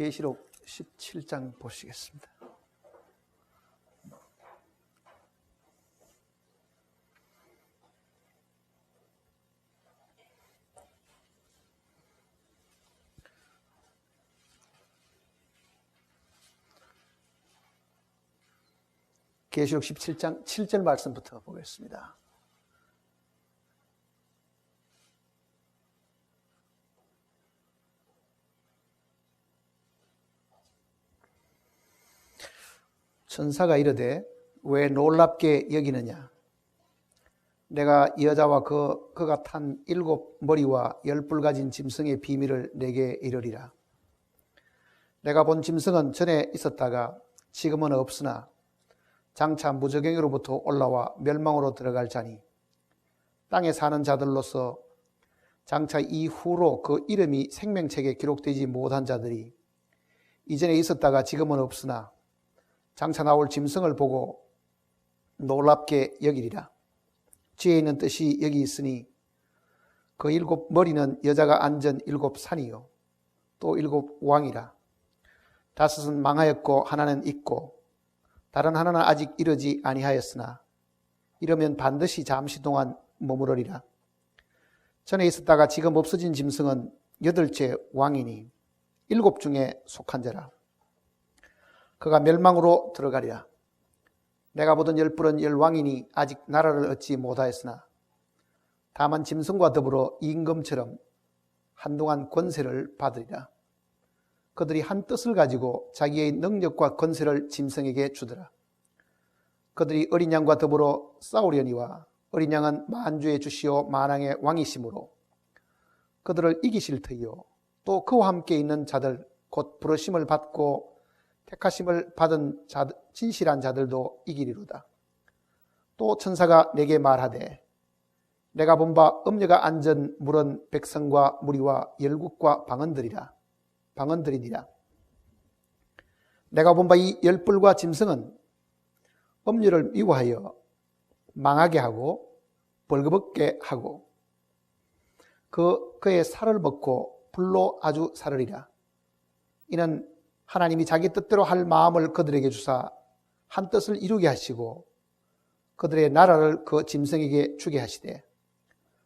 계시록 17장 보시겠습니다. 계시록 17장 7절 말씀부터 보겠습니다. 천사가 이르되 왜 놀랍게 여기느냐? 내가 여자와 그가 탄 7 머리와 10뿔 가진 짐승의 비밀을 내게 이르리라. 내가 본 짐승은 전에 있었다가 지금은 없으나 장차 무저갱이로부터 올라와 멸망으로 들어갈 자니 땅에 사는 자들로서 장차 이후로 그 이름이 생명책에 기록되지 못한 자들이 이전에 있었다가 지금은 없으나 장차 나올 짐승을 보고 놀랍게 여기리라. 뒤에 있는 뜻이 여기 있으니 그 7 머리는 여자가 앉은 7 산이요 또 7 왕이라. 5은 망하였고 하나는 있고 다른 하나는 아직 이르지 아니하였으나 이러면 반드시 잠시 동안 머무르리라. 전에 있었다가 지금 없어진 짐승은 8째 왕이니 7 중에 속한 자라. 그가 멸망으로 들어가리라. 내가 보던 10뿔은 10왕이니 아직 나라를 얻지 못하였으나 다만 짐승과 더불어 임금처럼 한동안 권세를 받으리라. 그들이 한 뜻을 가지고 자기의 능력과 권세를 짐승에게 주더라. 그들이 어린 양과 더불어 싸우려니와 어린 양은 만주의 주시오 만왕의 왕이시므로 그들을 이기실 터이요 또 그와 함께 있는 자들 곧 부르심을 받고 택하심을 받은 진실한 자들도 이기리로다. 또 천사가 내게 말하되 내가 본 바 음녀가 앉은 물은 백성과 무리와 열국과 방언들이니라. 내가 본 바 이 10뿔과 짐승은 음녀를 미워하여 망하게 하고 벌거벗게 하고 그의 살을 벗고 불로 아주 사르리라. 이는 하나님이 자기 뜻대로 할 마음을 그들에게 주사 한 뜻을 이루게 하시고 그들의 나라를 그 짐승에게 주게 하시되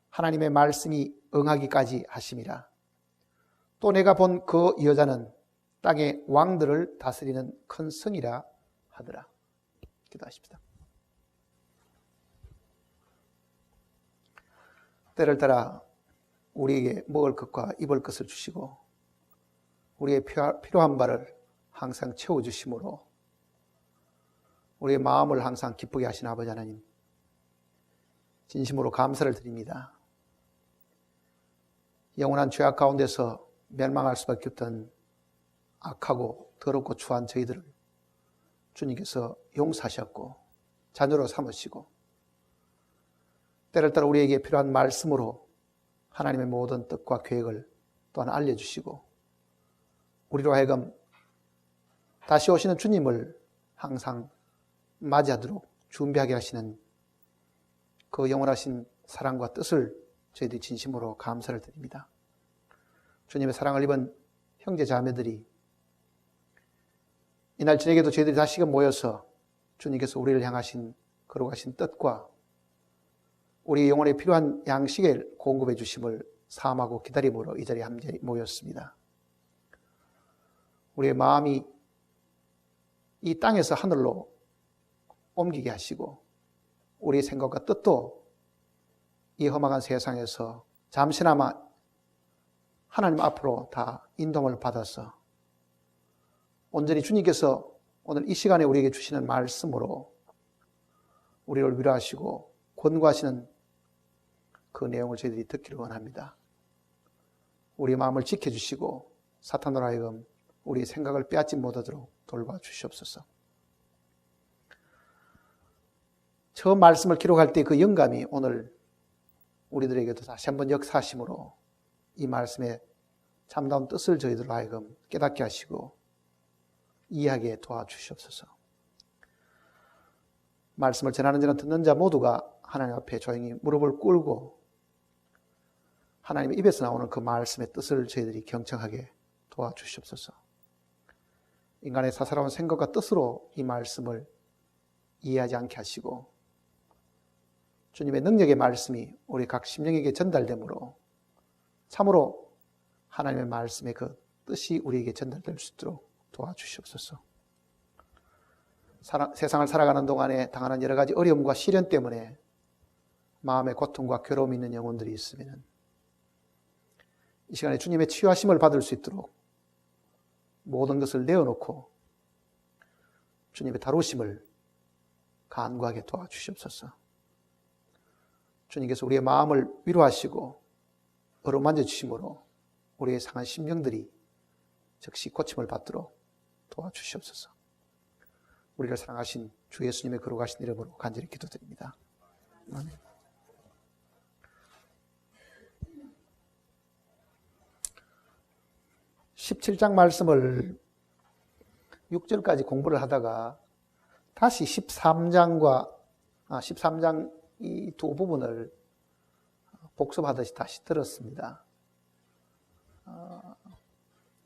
하나님의 말씀이 응하기까지 하심이라. 또 내가 본 그 여자는 땅의 왕들을 다스리는 큰 성이라 하더라. 기도하십시다. 때를 따라 우리에게 먹을 것과 입을 것을 주시고 우리의 필요한 바를 항상 채워주심으로 우리의 마음을 항상 기쁘게 하신 아버지 하나님, 진심으로 감사를 드립니다. 영원한 죄악 가운데서 멸망할 수밖에 없던 악하고 더럽고 추한 저희들을 주님께서 용서하셨고 자녀로 삼으시고 때를 따라 우리에게 필요한 말씀으로 하나님의 모든 뜻과 계획을 또한 알려주시고 우리로 하여금 다시 오시는 주님을 항상 맞이하도록 준비하게 하시는 그 영원하신 사랑과 뜻을 저희들이 진심으로 감사를 드립니다. 주님의 사랑을 입은 형제 자매들이 이날 저녁에도 저희들이 다시금 모여서 주님께서 우리를 향하신 거룩하신 뜻과 우리 영혼에 필요한 양식을 공급해 주심을 사모하고 기다림으로 이 자리에 함께 모였습니다. 우리의 마음이 이 땅에서 하늘로 옮기게 하시고 우리의 생각과 뜻도 이 험악한 세상에서 잠시나마 하나님 앞으로 다 인도함을 받아서 온전히 주님께서 오늘 이 시간에 우리에게 주시는 말씀으로 우리를 위로하시고 권고하시는 그 내용을 저희들이 듣기를 원합니다. 우리의 마음을 지켜주시고 사탄으로 하여금 우리의 생각을 빼앗지 못하도록 돌봐주시옵소서. 처음 말씀을 기록할 때 그 영감이 오늘 우리들에게도 다시 한번 역사하심으로 이 말씀의 참다운 뜻을 저희들로 하여금 깨닫게 하시고 이해하게 도와주시옵소서. 말씀을 전하는 자나 듣는 자 모두가 하나님 앞에 조용히 무릎을 꿇고 하나님의 입에서 나오는 그 말씀의 뜻을 저희들이 경청하게 도와주시옵소서. 인간의 사사로운 생각과 뜻으로 이 말씀을 이해하지 않게 하시고 주님의 능력의 말씀이 우리 각 심령에게 전달되므로 참으로 하나님의 말씀의 그 뜻이 우리에게 전달될 수 있도록 도와주시옵소서. 세상을 살아가는 동안에 당하는 여러 가지 어려움과 시련 때문에 마음의 고통과 괴로움이 있는 영혼들이 있으면 이 시간에 주님의 치유하심을 받을 수 있도록 모든 것을 내어놓고 주님의 다루심을 간구하게 도와주시옵소서. 주님께서 우리의 마음을 위로하시고 어루만져 주심으로 우리의 상한 심령들이 즉시 고침을 받도록 도와주시옵소서. 우리를 사랑하신 주 예수님의 거룩하신 이름으로 간절히 기도드립니다. 아멘. (17장) 말씀을 6절까지 공부를 하다가 다시 13장 이 두 부분을 복습하듯이 다시 들었습니다.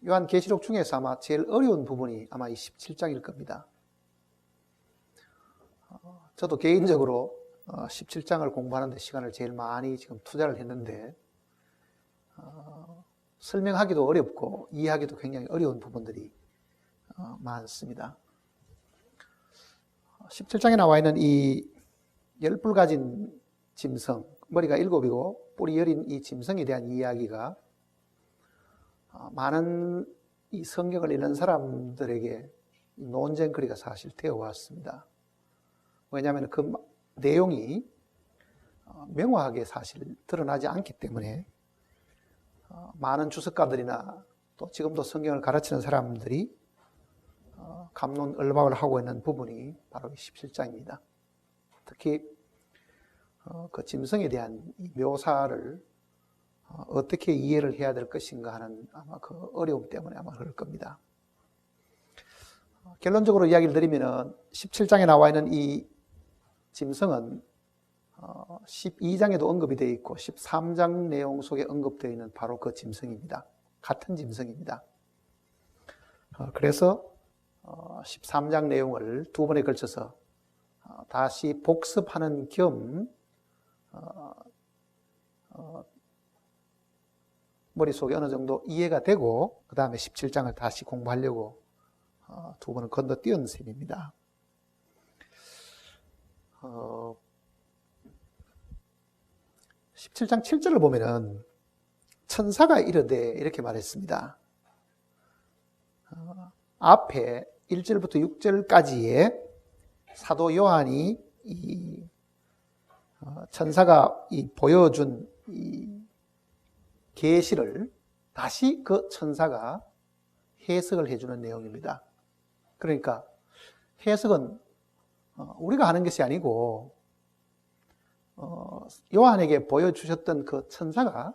요한계시록 중에서 아마 제일 어려운 부분이 아마 이 17장일 겁니다. 저도 개인적으로 17장을 공부하는 데 시간을 제일 많이 지금 투자를 했는데 설명하기도 어렵고 이해하기도 굉장히 어려운 부분들이 많습니다. 17장에 나와 있는 이 열뿔 가진 짐승, 머리가 7이고 뿔이 여린 이 짐승에 대한 이야기가 많은 이 성경을 읽는 사람들에게 논쟁거리가 사실 되어 왔습니다. 왜냐하면 그 내용이 명확하게 사실 드러나지 않기 때문에 많은 주석가들이나 또 지금도 성경을 가르치는 사람들이 갑론을박을 하고 있는 부분이 바로 17장입니다. 특히 그 짐승에 대한 묘사를 어떻게 이해를 해야 될 것인가 하는 아마 그 어려움 때문에 아마 그럴 겁니다. 결론적으로 이야기를 드리면은 17장에 나와 있는 이 짐승은 12장에도 언급이 되어 있고 13장 내용 속에 언급되어 있는 바로 그 짐승입니다. 같은 짐승입니다. 그래서 13장 내용을 두 번에 걸쳐서 다시 복습하는 겸 머릿속에 어느 정도 이해가 되고 그 다음에 17장을 다시 공부하려고 두 번은 건너뛰은 셈입니다. 17장 7절을 보면은 천사가 이르되 이렇게 말했습니다. 앞에 1절부터 6절까지의 사도 요한이 이 천사가 보여준 이 계시를 다시 그 천사가 해석을 해주는 내용입니다. 그러니까 해석은 우리가 하는 것이 아니고 요한에게 보여주셨던 그 천사가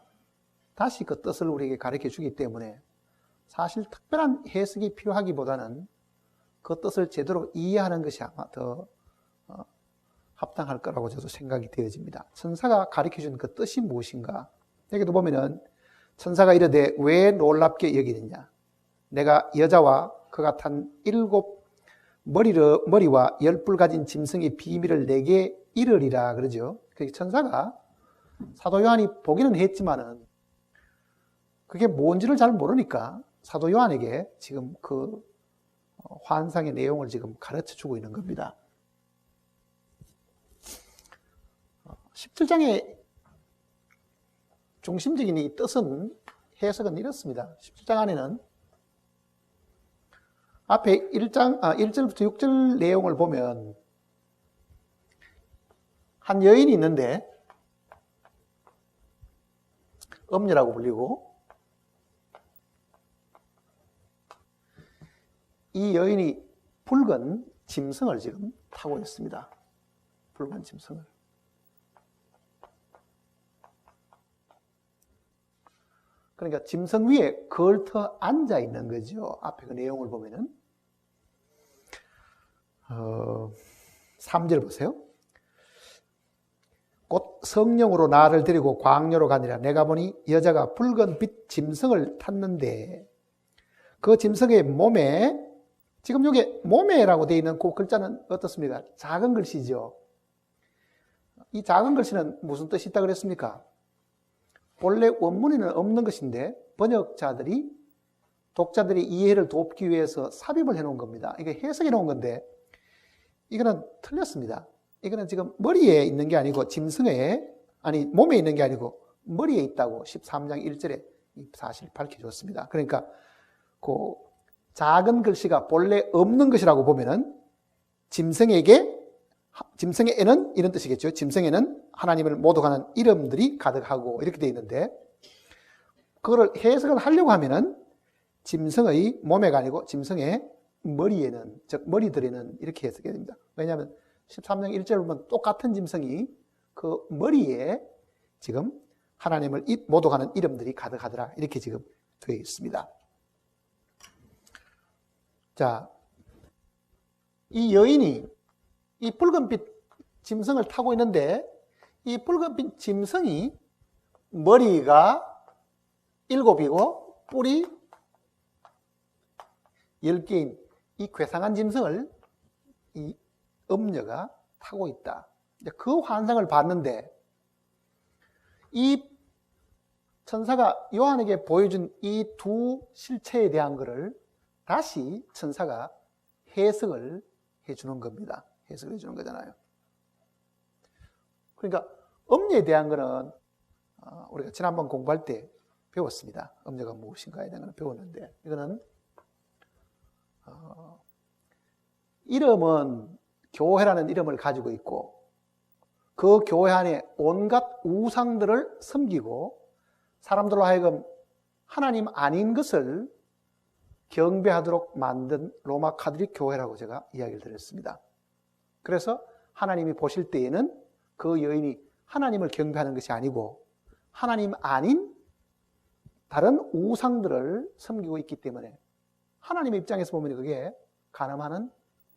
다시 그 뜻을 우리에게 가르쳐 주기 때문에 사실 특별한 해석이 필요하기보다는 그 뜻을 제대로 이해하는 것이 아마 더 합당할 거라고 저도 생각이 되어집니다. 천사가 가르쳐 준 그 뜻이 무엇인가? 여기도 보면은 천사가 이르되 왜 놀랍게 여기느냐? 내가 여자와 그가 탄 7 머리와 10뿔 가진 짐승의 비밀을 내게 이르리라 그러죠. 천사가 사도 요한이 보기는 했지만은 그게 뭔지를 잘 모르니까 사도 요한에게 지금 그 환상의 내용을 지금 가르쳐 주고 있는 겁니다. 17장의 중심적인 이 뜻은 해석은 이렇습니다. 17장 안에는 앞에 1절부터 6절 내용을 보면 한 여인이 있는데 엄녀라고 불리고 이 여인이 붉은 짐승을 지금 타고 있습니다. 붉은 짐승을. 그러니까 짐승 위에 걸터 앉아 있는 거죠. 앞에 그 내용을 보면은 3절 보세요. 곧 성령으로 나를 데리고 광야로 가니라. 내가 보니 여자가 붉은 빛 짐승을 탔는데 그 짐승의 몸에 지금 여기 몸에라고 되어 있는 그 글자는 어떻습니까? 작은 글씨죠. 이 작은 글씨는 무슨 뜻이 있다 그랬습니까? 본래 원문에는 없는 것인데 번역자들이 독자들이 이해를 돕기 위해서 삽입을 해놓은 겁니다. 이게 해석해 놓은 건데 이거는 틀렸습니다. 이거는 지금 머리에 있는 게 아니고 짐승에, 아니 몸에 있는 게 아니고 머리에 있다고 13장 1절에 이 사실을 밝혀줬습니다. 그러니까 그 작은 글씨가 본래 없는 것이라고 보면은 짐승에는 이런 뜻이겠죠. 짐승에는 하나님을 모독하는 이름들이 가득하고 이렇게 되어 있는데 그거를 해석을 하려고 하면은 짐승의 몸에가 아니고 짐승의 머리에는, 즉 머리들에는 이렇게 해석해야 됩니다. 왜냐하면 13장 1절을 보면 똑같은 짐승이 그 머리에 지금 하나님을 모독하는 이름들이 가득하더라 이렇게 지금 되어 있습니다. 자, 이 여인이 이 붉은빛 짐승을 타고 있는데 이 붉은빛 짐승이 머리가 7이고 뿔이 10개인 이 괴상한 짐승을 이 음녀가 타고 있다. 그 환상을 봤는데 이 천사가 요한에게 보여준 이 두 실체에 대한 것을 다시 천사가 해석을 해주는 겁니다. 해석을 해주는 거잖아요. 그러니까 음녀에 대한 거는 우리가 지난번 공부할 때 배웠습니다. 음녀가 무엇인가에 대한 걸 배웠는데 이거는 이름은 교회라는 이름을 가지고 있고 그 교회 안에 온갖 우상들을 섬기고 사람들로 하여금 하나님 아닌 것을 경배하도록 만든 로마 카톨릭 교회라고 제가 이야기를 드렸습니다. 그래서 하나님이 보실 때에는 그 여인이 하나님을 경배하는 것이 아니고 하나님 아닌 다른 우상들을 섬기고 있기 때문에 하나님의 입장에서 보면 그게 간음하는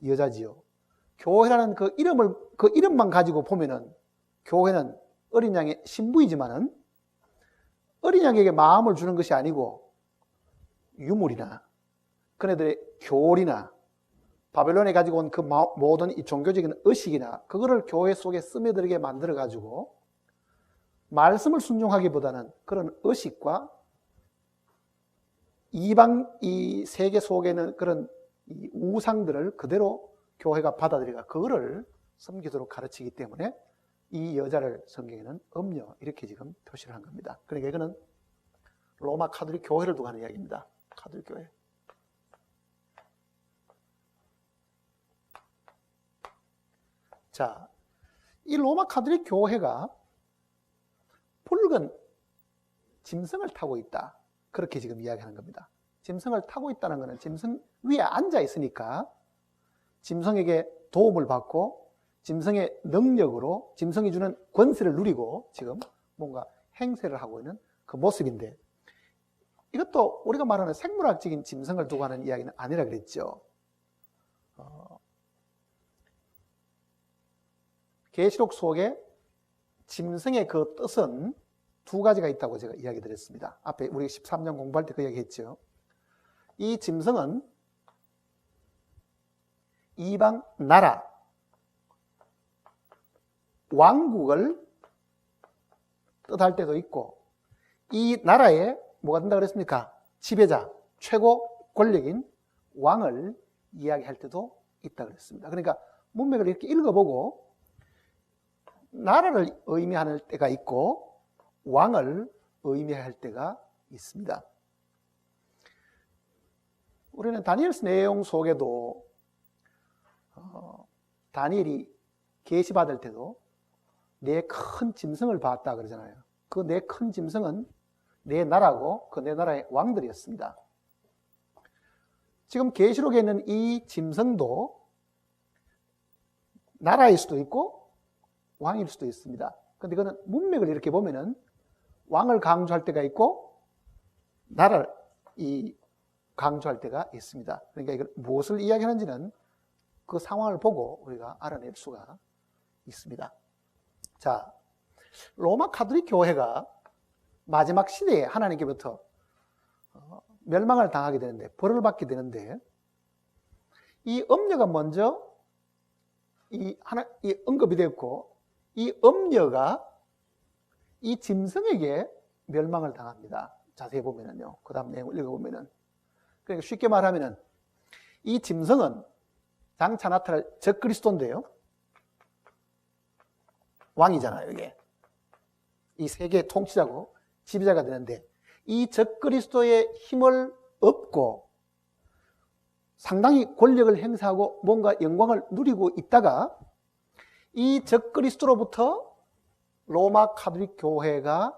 여자지요. 교회라는 그 이름만 가지고 보면은 교회는 어린 양의 신부이지만은 어린 양에게 마음을 주는 것이 아니고 유물이나 그네들의 교리나 바벨론에 가지고 온 그 모든 이 종교적인 의식이나 그거를 교회 속에 스며들게 만들어 가지고 말씀을 순종하기보다는 그런 의식과 이방 이 세계 속에는 그런 이 우상들을 그대로 교회가 받아들이가 그거를 섬기도록 가르치기 때문에 이 여자를 성경에는 음녀 이렇게 지금 표시를 한 겁니다. 그러니까 이거는 로마 카톨릭 교회를 두고 하는 이야기입니다. 카톨릭 교회. 자, 이 로마 카톨릭 교회가 붉은 짐승을 타고 있다. 그렇게 지금 이야기하는 겁니다. 짐승을 타고 있다는 것은 짐승 위에 앉아 있으니까 짐승에게 도움을 받고 짐승의 능력으로 짐승이 주는 권세를 누리고 지금 뭔가 행세를 하고 있는 그 모습인데 이것도 우리가 말하는 생물학적인 짐승을 두고 하는 이야기는 아니라 그랬죠. 계시록 속에 짐승의 그 뜻은 두 가지가 있다고 제가 이야기 드렸습니다. 앞에 우리 13년 공부할 때 그 이야기 했죠. 이 짐승은 이방 나라, 왕국을 뜻할 때도 있고 이 나라에 뭐가 된다 그랬습니까? 지배자, 최고 권력인 왕을 이야기할 때도 있다 그랬습니다. 그러니까 문맥을 이렇게 읽어보고 나라를 의미하는 때가 있고 왕을 의미할 때가 있습니다. 우리는 다니엘서 내용 속에도 다니엘이 계시받을 때도 내 큰 짐승을 봤다 그러잖아요. 그 내 큰 짐승은 내 나라고 그 내 나라의 왕들이었습니다. 지금 계시록에 있는 이 짐승도 나라일 수도 있고 왕일 수도 있습니다. 그런데 이거는 문맥을 이렇게 보면은 왕을 강조할 때가 있고 나라를 강조할 때가 있습니다. 그러니까 이걸 무엇을 이야기하는지는 그 상황을 보고 우리가 알아낼 수가 있습니다. 자, 로마 카톨릭 교회가 마지막 시대에 하나님께부터 멸망을 당하게 되는데 벌을 받게 되는데 이 음녀가 먼저 이 언급이 됐고, 이 음녀가 이 짐승에게 멸망을 당합니다. 자세히 보면은요. 그 다음 내용을 읽어보면은. 그러니까 쉽게 말하면은 이 짐승은 장차 나타날 적그리스도인데요. 왕이잖아요, 이게. 이 세계의 통치자고 지배자가 되는데, 이 적그리스도의 힘을 얻고 상당히 권력을 행사하고 뭔가 영광을 누리고 있다가 이 적그리스도로부터 로마 가톨릭 교회가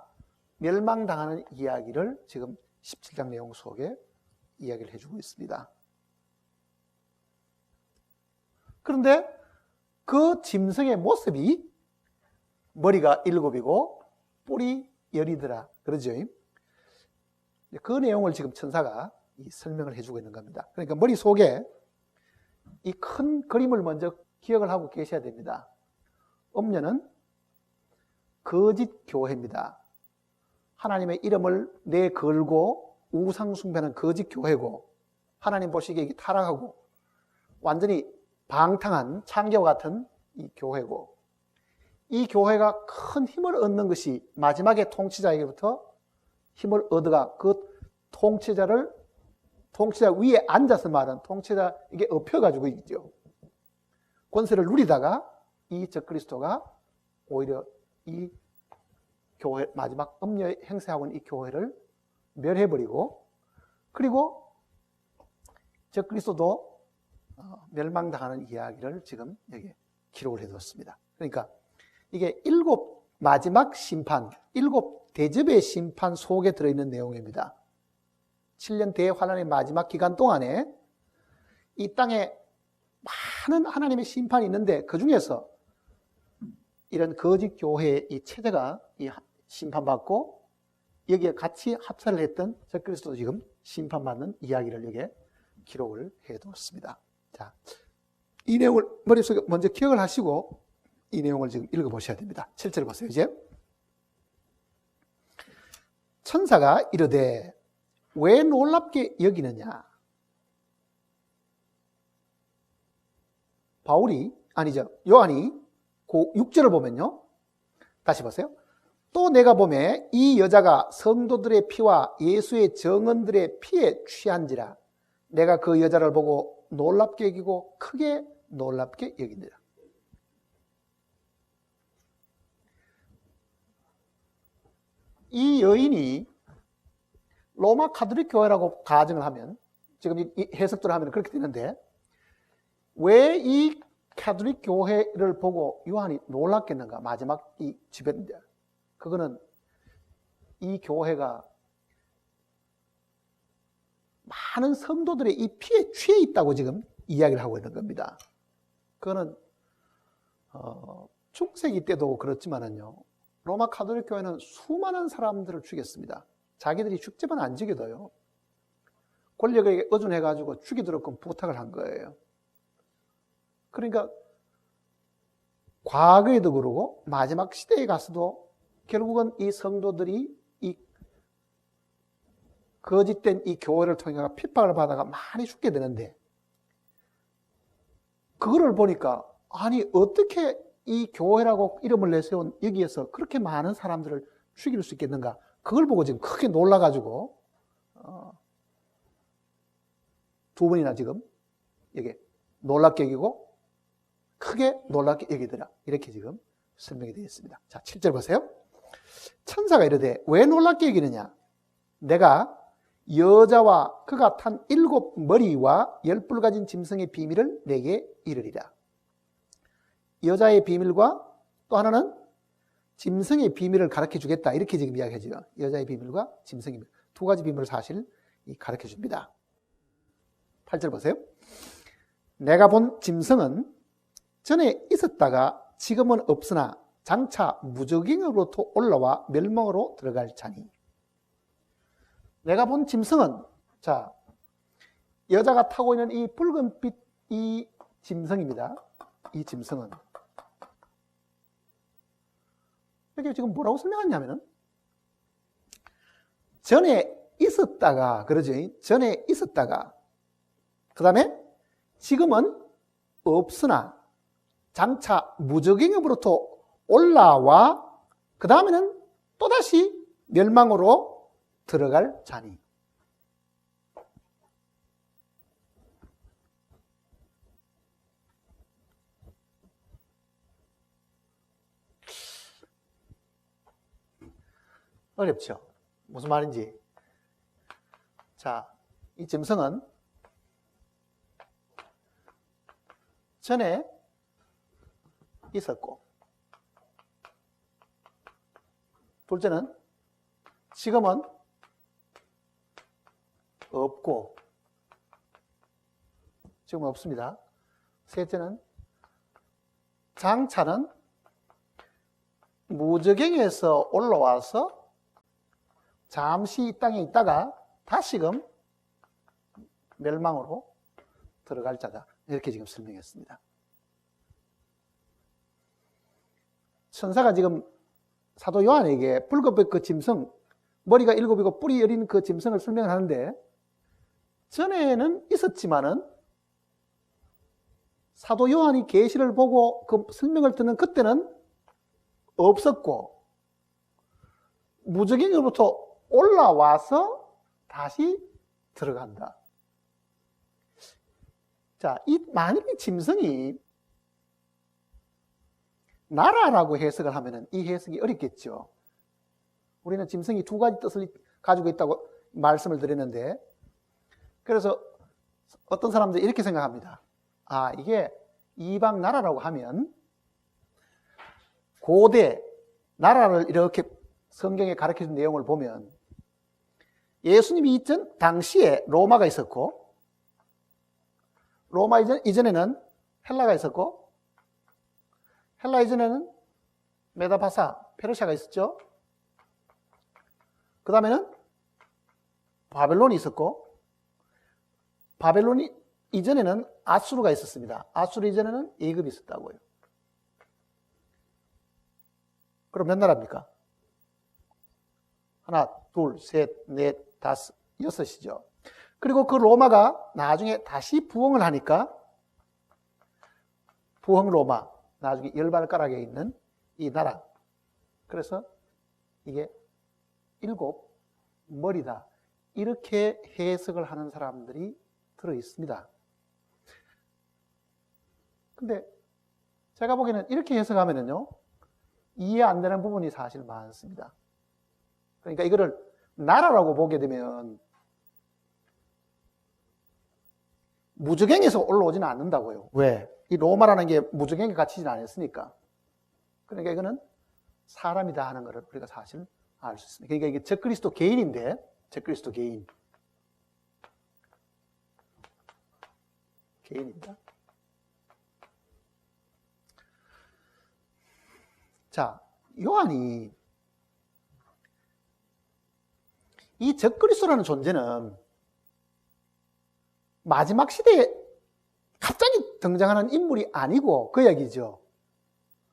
멸망당하는 이야기를 지금 17장 내용 속에 이야기를 해주고 있습니다. 그런데 그 짐승의 모습이 머리가 7이고 뿔이 10이더라. 그러죠? 그 내용을 지금 천사가 설명을 해주고 있는 겁니다. 그러니까 머릿속에 이 큰 그림을 먼저 기억을 하고 계셔야 됩니다. 음녀는 거짓 교회입니다. 하나님의 이름을 내걸고 우상 숭배하는 거짓 교회고, 하나님 보시기에 이게 타락하고 완전히 방탕한 창기와 같은 이 교회고, 이 교회가 큰 힘을 얻는 것이 마지막에 통치자에게부터 힘을 얻어가 그 통치자 위에 앉아서 말하는 통치자에게 엎혀가지고 있죠. 권세를 누리다가 이 적그리스도가 오히려 이 교회, 마지막 음녀 행세하고 있는 이 교회를 멸해버리고, 그리고 적그리스도도 멸망당하는 이야기를 지금 여기 기록을 해두었습니다. 그러니까 이게 7 마지막 심판, 7 대접의 심판 속에 들어있는 내용입니다. 7년 대환란의 마지막 기간 동안에 이 땅에 많은 하나님의 심판이 있는데, 그 중에서 이런 거짓 교회의 이 체제가 이 심판받고 여기에 같이 합사를 했던 적그리스도도 지금 심판받는 이야기를 여기에 기록을 해두었습니다. 자, 이 내용을 머릿속에 먼저 기억을 하시고 이 내용을 지금 읽어보셔야 됩니다. 7절 보세요. 이제 천사가 이르되 왜 놀랍게 여기느냐? 요한이 그 6절을 보면요. 다시 보세요. 또 내가 보매 이 여자가 성도들의 피와 예수의 정언들의 피에 취한지라. 내가 그 여자를 보고 놀랍게 여기고 크게 놀랍게 여기니라. 이 여인이 로마 가톨릭 교회라고 가정을 하면, 지금 이 해석들을 하면 그렇게 되는데, 왜 이 가톨릭 교회를 보고 요한이 놀랐겠는가? 마지막 이 집회인데, 그거는 이 교회가 많은 성도들의 이 피에 취해 있다고 지금 이야기를 하고 있는 겁니다. 그거는 중세기 때도 그렇지만은요, 로마 가톨릭 교회는 수많은 사람들을 죽였습니다. 자기들이 죽지만 안 죽여도요, 권력에게 의존해가지고 죽이도록 부탁을 한 거예요. 그러니까 과거에도 그러고 마지막 시대에 가서도 결국은 이 성도들이 이 거짓된 이 교회를 통해 핍박을 받아가 많이 죽게 되는데, 그거를 보니까 아니 어떻게 이 교회라고 이름을 내세운 여기에서 그렇게 많은 사람들을 죽일 수 있겠는가? 그걸 보고 지금 크게 놀라가지고 2번이나 지금 이게 놀랍게 여기고 크게 놀랍게 여기더라. 이렇게 지금 설명이 되어 있습니다. 자, 7절 보세요. 천사가 이르되 왜 놀랍게 여기느냐? 내가 여자와 그가 탄 7 머리와 10뿔 가진 짐승의 비밀을 내게 이르리라. 여자의 비밀과 또 하나는 짐승의 비밀을 가르쳐 주겠다. 이렇게 지금 이야기하죠. 여자의 비밀과 짐승의 비밀. 2가지 비밀을 사실 가르쳐 줍니다. 8절 보세요. 내가 본 짐승은 전에 있었다가 지금은 없으나 장차 무적행으로부터 올라와 멸망으로 들어갈 자니. 내가 본 짐승은, 자, 여자가 타고 있는 이 붉은빛 이 짐승입니다. 이 짐승은. 여기 지금 뭐라고 설명하냐면은, 전에 있었다가, 그러죠. 전에 있었다가, 그 다음에 지금은 없으나 장차 무적행으로부터 올라와 그 다음에는 또다시 멸망으로 들어갈 자니. 어렵죠? 무슨 말인지. 자, 이 짐승은 전에 있었고, 둘째는 지금은 없고, 지금은 없습니다. 셋째는 장차는 무저갱에서 올라와서 잠시 이 땅에 있다가 다시금 멸망으로 들어갈 자다. 이렇게 지금 설명했습니다. 천사가 지금 사도 요한에게 붉은빛 그 짐승, 머리가 7이고 뿔이 여린 그 짐승을 설명을 하는데, 전에는 있었지만은 사도 요한이 계시를 보고 그 설명을 듣는 그때는 없었고, 무적행으로부터 올라와서 다시 들어간다. 자, 만약에 짐승이 나라라고 해석을 하면은 이 해석이 어렵겠죠. 우리는 짐승이 두 가지 뜻을 가지고 있다고 말씀을 드렸는데, 그래서 어떤 사람들이 이렇게 생각합니다. 아, 이게 이방 나라라고 하면 고대 나라를 이렇게 성경에 가르쳐준 내용을 보면 예수님이 있던 당시에 로마가 있었고, 로마 이전에는 헬라가 있었고, 헬라 이전에는 메다파사, 페르시아가 있었죠. 그 다음에는 바벨론이 있었고, 바벨론이 이전에는 아수르가 있었습니다. 아수르 이전에는 애굽이 있었다고요. 그럼 몇 나라입니까? 하나, 둘, 셋, 넷, 다섯, 여섯이죠. 그리고 그 로마가 나중에 다시 부흥을 하니까 부흥 로마, 나중에 열발가락에 있는 이 나라. 그래서 이게 7머리다. 이렇게 해석을 하는 사람들이 들어 있습니다. 근데 제가 보기에는 이렇게 해석하면은요, 이해 안 되는 부분이 사실 많습니다. 그러니까 이거를 나라라고 보게 되면 무적행에서 올라오지는 않는다고요. 왜? 이 로마라는 게 무적행에 갇히지는 않았으니까. 그러니까 이거는 사람이다 하는 것을 우리가 사실 알 수 있습니다. 그러니까 이게 적그리스도 개인인데, 적그리스도 개인입니다. 자, 요한이 이 적그리스도라는 존재는 마지막 시대에 갑자기 등장하는 인물이 아니고 그 이야기죠.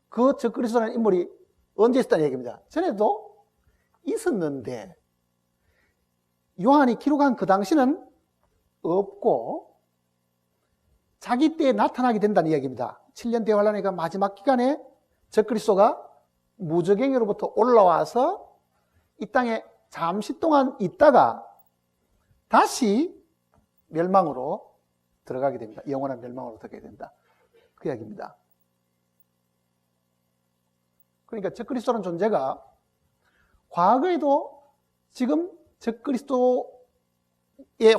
그 적그리스도라는 인물이 언제 있었다는 얘기입니다. 전에도 있었는데 요한이 기록한 그 당시는 없고 자기 때에 나타나게 된다는 이야기입니다. 7년 대환란의 마지막 기간에 적그리스도가 무적행으로부터 올라와서 이 땅에 잠시 동안 있다가 다시 멸망으로 들어가게 됩니다. 영원한 멸망으로 들어가게 된다. 그 이야기입니다. 그러니까 적그리스도라는 존재가 과거에도 지금 적그리스도의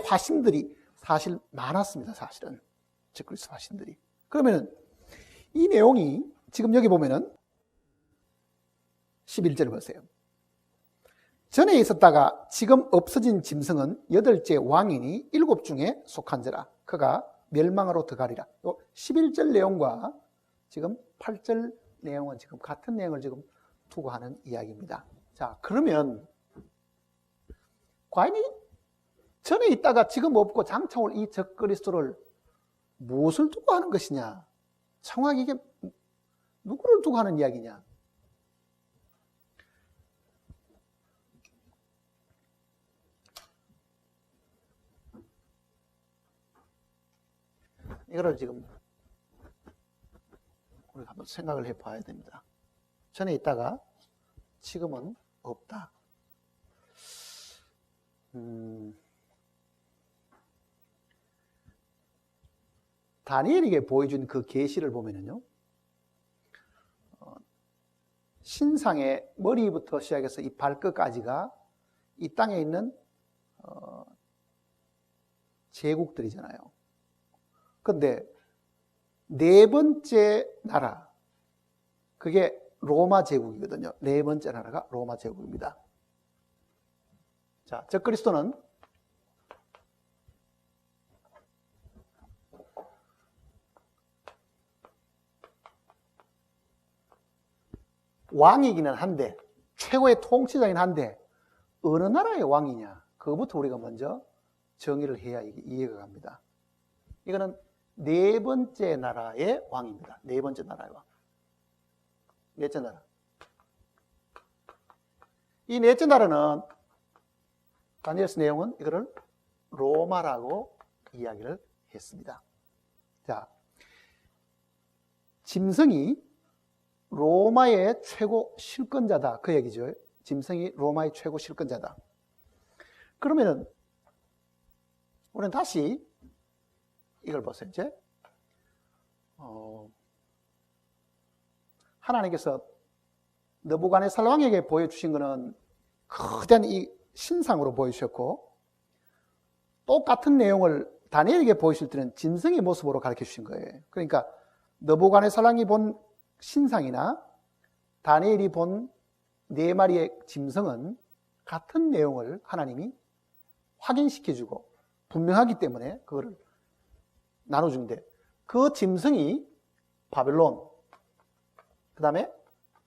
화신들이 사실 많았습니다. 사실은 적그리스도 화신들이. 그러면 이 내용이 지금 여기 보면은 11절 보세요. 전에 있었다가 지금 없어진 짐승은 8째 왕이니 7 중에 속한 자라. 그가 멸망으로 들어가리라. 11절 내용과 지금 8절 내용은 지금 같은 내용을 지금 두고 하는 이야기입니다. 자, 그러면 과연 이 전에 있다가 지금 없고 장차 올 이 적그리스도를 무엇을 두고 하는 것이냐? 정확히 이게 누구를 두고 하는 이야기냐? 이거를 지금 우리가 한번 생각을 해봐야 됩니다. 전에 있다가 지금은 없다. 다니엘에게 보여준 그 계시를 보면은요, 신상의 머리부터 시작해서 이 발끝까지가 이 땅에 있는 제국들이잖아요. 그런데 네 번째 나라, 그게 로마 제국이거든요. 네 번째 나라가 로마 제국입니다. 자, 적그리스도는 왕이기는 한데, 최고의 통치자이긴 한데 어느 나라의 왕이냐, 그거부터 우리가 먼저 정의를 해야 이해가 갑니다. 이거는 네 번째 나라의 왕입니다. 네 번째 나라의 왕. 넷째 나라. 이 넷째 나라는 다니엘서 내용은 이거를 로마라고 이야기를 했습니다. 자, 짐승이 로마의 최고 실권자다, 그 얘기죠. 짐승이 로마의 최고 실권자다. 그러면은 우리는 다시 이걸 보세요. 이제 하나님께서 느부갓네살 왕에게 보여주신 것은 거대한 이 신상으로 보여주셨고, 똑같은 내용을 다니엘에게 보여주실 때는 짐승의 모습으로 가르쳐 주신 거예요. 그러니까 느부갓네살 왕이 본 신상이나 다니엘이 본 네 마리의 짐승은 같은 내용을 하나님이 확인시켜주고 분명하기 때문에 그거를 나눠주는데, 그 짐승이 바벨론, 그 다음에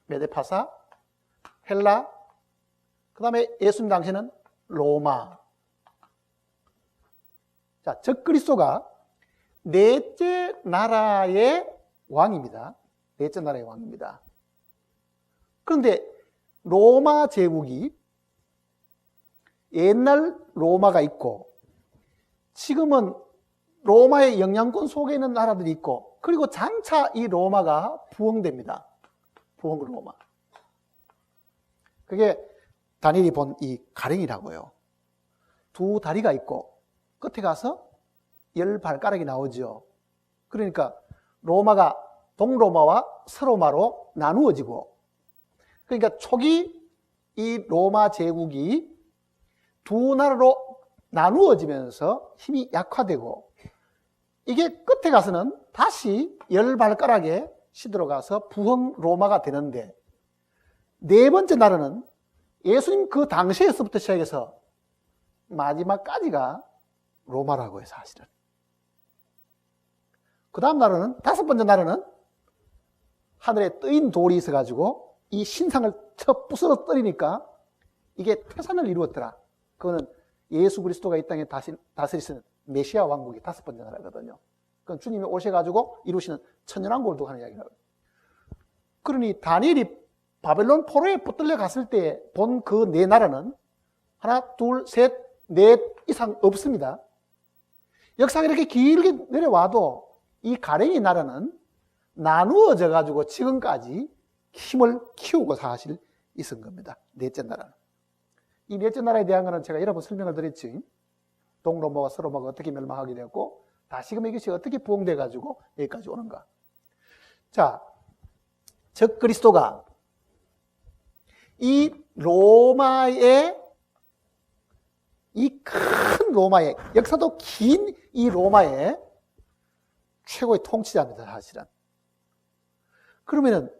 메데파사, 헬라, 그 다음에 예수님 당시에는 로마. 자, 적그리스도가 넷째 나라의 왕입니다. 넷째 나라의 왕입니다. 그런데 로마 제국이 옛날 로마가 있고, 지금은 로마의 영향권 속에 있는 나라들이 있고, 그리고 장차 이 로마가 부흥됩니다. 부흥 로마. 그게 다니엘이 본 이 가랭이라고요. 두 다리가 있고 끝에 가서 10발가락이 나오죠. 그러니까 로마가 동로마와 서로마로 나누어지고, 그러니까 초기 이 로마 제국이 두 나라로 나누어지면서 힘이 약화되고, 이게 끝에 가서는 다시 10발가락에 시들어가서 부흥 로마가 되는데, 네 번째 나라는 예수님 그 당시에서부터 시작해서 마지막까지가 로마라고 해요, 사실은. 그 다음 나라는, 다섯 번째 나라는 하늘에 뜨인 돌이 있어가지고 이 신상을 쳐 부스러 때리니까 이게 태산을 이루었더라. 그거는 예수 그리스도가 이 땅에 다스리시는 메시아 왕국이 다섯 번째 나라거든요. 그건 주님이 오셔가지고 이루시는 천년왕국을 두고 하는 이야기라고요. 그러니 다니엘이 바벨론 포로에 붙들려 갔을 때 본 그 네 나라는 하나, 둘, 셋, 넷 이상 없습니다. 역사가 이렇게 길게 내려와도 이 가랭이 나라는 나누어져 가지고 지금까지 힘을 키우고 사실 있은 겁니다. 넷째 나라는. 이 넷째 나라에 대한 거는 제가 여러 번 설명을 드렸지. 동로마와 서로마가 어떻게 멸망하게 되었고, 다시금 이것이 어떻게 부흥돼 가지고 여기까지 오는가. 자, 적그리스도가 이 로마의, 이 큰 로마의, 역사도 긴 이 로마의 최고의 통치자입니다, 사실은. 그러면은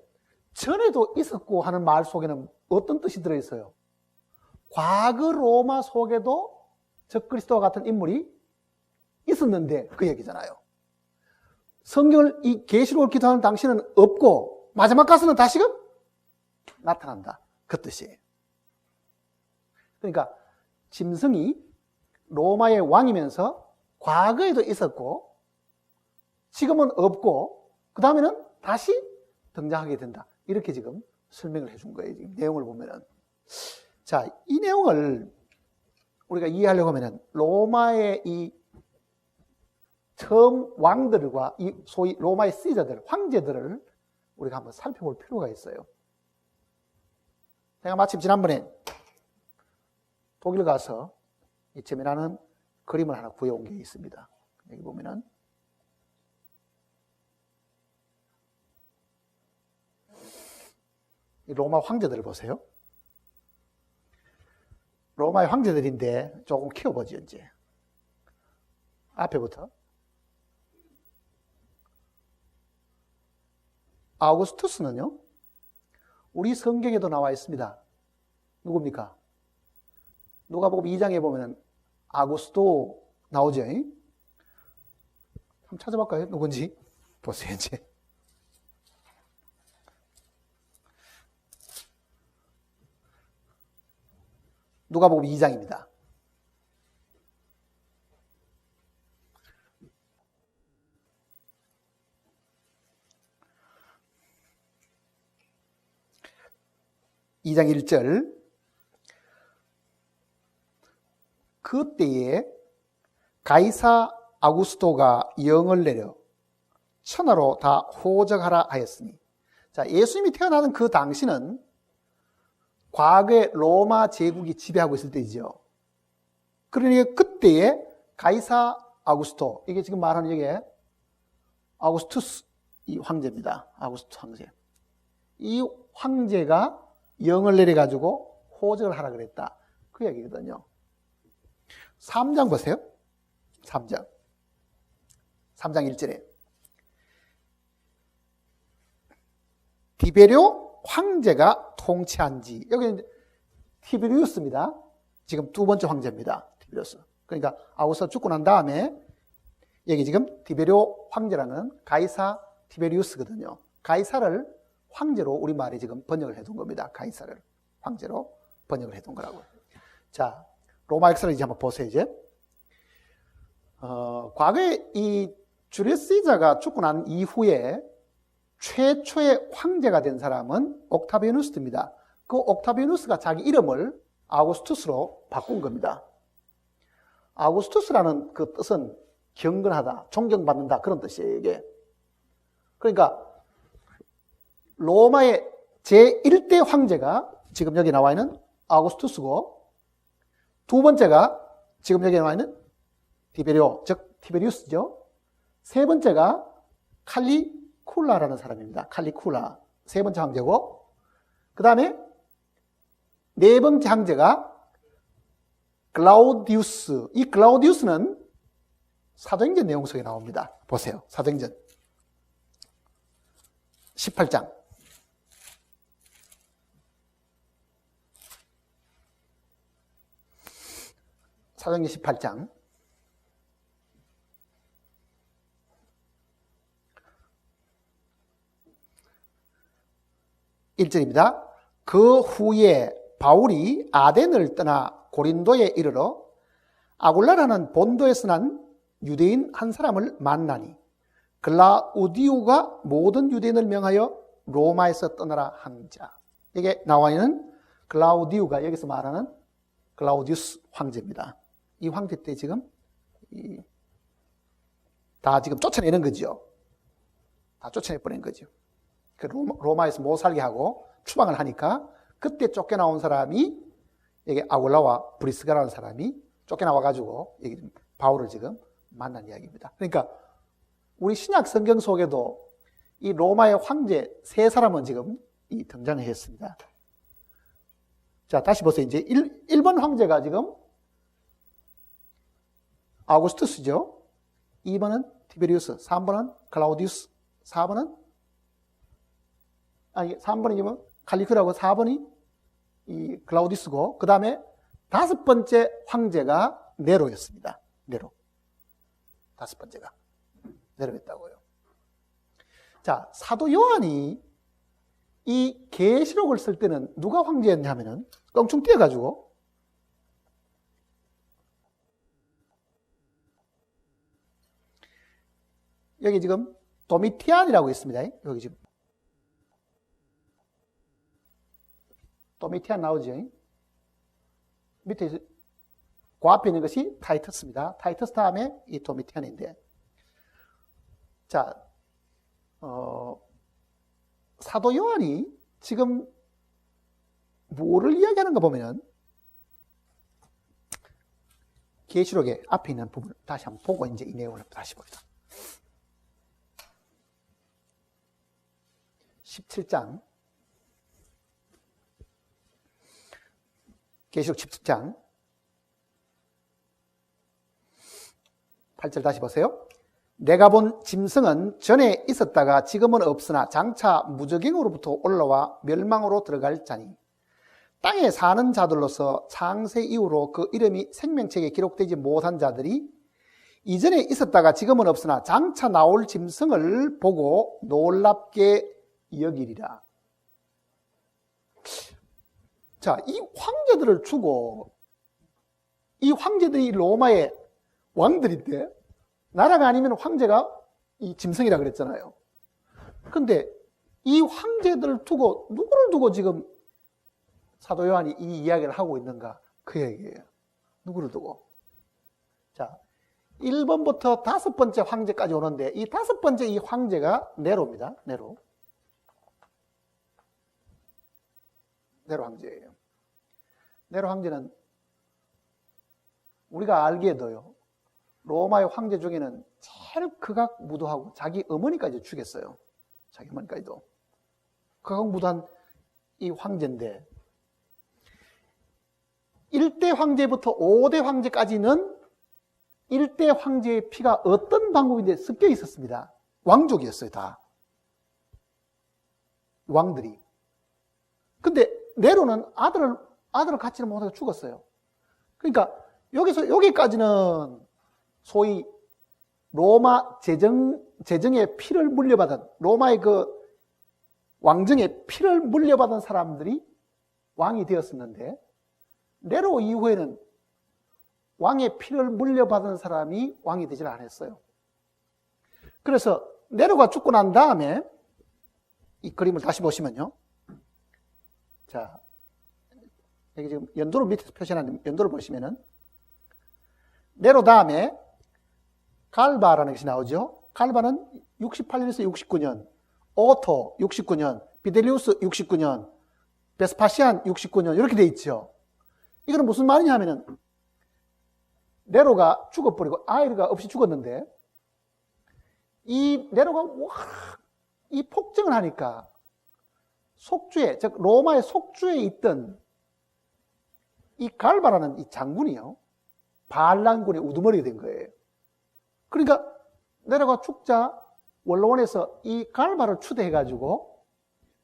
전에도 있었고 하는 말 속에는 어떤 뜻이 들어있어요? 과거 로마 속에도 적그리스도와 같은 인물이 있었는데 그 얘기잖아요. 성경을 이 계시록을 기도하는 당시는 없고 마지막 가서는 다시금 나타난다, 그 뜻이에요. 그러니까 짐승이 로마의 왕이면서 과거에도 있었고 지금은 없고 그 다음에는 다시 등장하게 된다, 이렇게 지금 설명을 해준 거예요. 지금 내용을 보면은. 자, 이 내용을 우리가 이해하려고 하면은 로마의 이 처음 왕들과 이 소위 로마의 시저들, 황제들을 우리가 한번 살펴볼 필요가 있어요. 제가 마침 지난번에 독일 가서 재미나는 그림을 하나 구해온 게 있습니다. 여기 보면은 이 로마 황제들을 보세요. 로마의 황제들인데 조금 키워보죠, 이제. 앞에부터. 아우구스투스는요, 우리 성경에도 나와 있습니다. 누굽니까? 누가복음 2장에 보면 아구스도 나오죠. 한번 찾아볼까요? 누군지? 보세요, 이제. 누가복음 2장입니다. (2장 1절) 그때에 가이사 아구스토가 영을 내려 천하로 다 호적하라 하였으니, 자, 예수님이 태어나는 그 당시는 과거에 로마 제국이 지배하고 있을 때이죠. 그러니까 그때에 가이사 아구스토, 이게 지금 말하는 이게 아구스투스 이 황제입니다. 아구스투스 황제. 이 황제가 영을 내려가지고 호적을 하라 그랬다. 그 얘기거든요. 3장 보세요. 3장 1절에 디베료 황제가 통치한 지, 여기는 티베리우스입니다. 지금 두 번째 황제입니다. 티베리우스. 그러니까 아우구스토 죽고 난 다음에 여기 지금 디베료 황제라는 가이사 티베리우스거든요. 가이사를 황제로 우리말에 지금 번역을 해둔 겁니다. 가이사를 황제로 번역을 해둔 거라고요. 자, 로마 역사를 이제 한번 보세요, 이제. 과거에 이 주리어스 시저가 죽고 난 이후에 최초의 황제가 된 사람은 옥타비아누스입니다. 그 옥타비아누스가 자기 이름을 아우구스투스로 바꾼 겁니다. 아우구스투스라는 그 뜻은 경건하다, 존경받는다, 그런 뜻이에요, 이게. 그러니까 로마의 제1대 황제가 지금 여기 나와 있는 아우구스투스고, 두 번째가 지금 여기 나와 있는 디베리오, 즉 티베리우스죠. 세 번째가 칼리쿨라라는 사람입니다. 칼리쿨라, 세 번째 황제고, 그 다음에 네 번째 황제가 글라우디우스. 이 글라우디우스는 사도행전 내용 속에 나옵니다. 보세요. 사도행전 18장. 사도행전 18장. 1절입니다. 그 후에 바울이 아덴을 떠나 고린도에 이르러 아굴라라는 본도에서 난 유대인 한 사람을 만나니 글라우디우가 모든 유대인을 명하여 로마에서 떠나라 한 자. 이게 나와 있는 글라우디우가 여기서 말하는 글라우디우스 황제입니다. 이 황제 때 지금 다 지금 쫓아내는 거죠. 다 쫓아내버린 거죠. 그 로마에서 못 살게 하고 추방을 하니까 그때 쫓겨나온 사람이 여기 아굴라와 브리스가라는 사람이 쫓겨나와가지고 여기 바울을 지금 만난 이야기입니다. 그러니까 우리 신약 성경 속에도 이 로마의 황제 세 사람은 지금 등장을 했습니다. 자, 다시 보세요. 이제 1번 황제가 지금 아우구스투스죠. 2번은 티베리우스, 3번은 클라우디우스, 3번이 칼리크라고 4번이 이 클라우디스고, 그 다음에 다섯 번째 황제가 네로였습니다. 네로. 다섯 번째가 네로였다고요. 자, 사도 요한이 이 계시록을 쓸 때는 누가 황제였냐면은 껑충 뛰어가지고 여기 지금 도미티안이라고 있습니다. 여기 지금 도미티안 나오죠. 밑에 그 앞에 있는 것이 타이터스입니다. 타이터스 다음에 이 도미티안인데, 자, 사도 요한이 지금 뭐를 이야기하는가 보면은 계시록의 앞에 있는 부분을 다시 한번 보고 이제 이 내용을 다시 봅니다. 17장 계시록 17장 8절 다시 보세요. 내가 본 짐승은 전에 있었다가 지금은 없으나 장차 무저갱으로부터 올라와 멸망으로 들어갈 자니 땅에 사는 자들로서 창세 이후로 그 이름이 생명책에 기록되지 못한 자들이 이전에 있었다가 지금은 없으나 장차 나올 짐승을 보고 놀랍게 여기리라. 자, 이 황제들을 주고, 이 황제들이 로마의 왕들인데 나라가 아니면 황제가 이 짐승이라 그랬잖아요. 근데 이 황제들을 두고 누구를 두고 지금 사도 요한이 이 이야기를 하고 있는가? 그 얘기예요. 누구를 두고? 자, 1번부터 5번째 황제까지 오는데 이 5번째 이 황제가 네로입니다. 네로 황제예요. 네로 황제는 우리가 알기에도요, 로마의 황제 중에는 제일 극악무도하고 자기 어머니까지 죽였어요. 자기 어머니까지도. 극악무도한 이 황제인데 1대 황제부터 5대 황제까지는 1대 황제의 피가 어떤 방법인데 섞여 있었습니다. 왕족이었어요, 다. 왕들이. 근데 네로는 아들을 갖지는 못하고 죽었어요. 그러니까 여기까지는 소위 로마 제정의 피를 물려받은, 로마의 그 왕정의 피를 물려받은 사람들이 왕이 되었었는데 네로 이후에는 왕의 피를 물려받은 사람이 왕이 되질 않았어요. 그래서 네로가 죽고 난 다음에 이 그림을 다시 보시면요. 자, 여기 지금 연도를 밑에서 표시한 연도를 보시면은 네로 다음에 갈바라는 것이 나오죠. 갈바는 68년에서 69년, 오토 69년, 비델리우스 69년, 베스파시안 69년 이렇게 돼 있죠. 이거는 무슨 말이냐 하면은 네로가 죽어버리고 아이가 없이 죽었는데 이 네로가 이 폭정을 하니까 속주에, 즉 로마의 속주에 있던 이 갈바라는 이 장군이요, 반란군의 우두머리가 된 거예요. 그러니까 네로가 죽자 원로원에서 이 갈바를 추대해가지고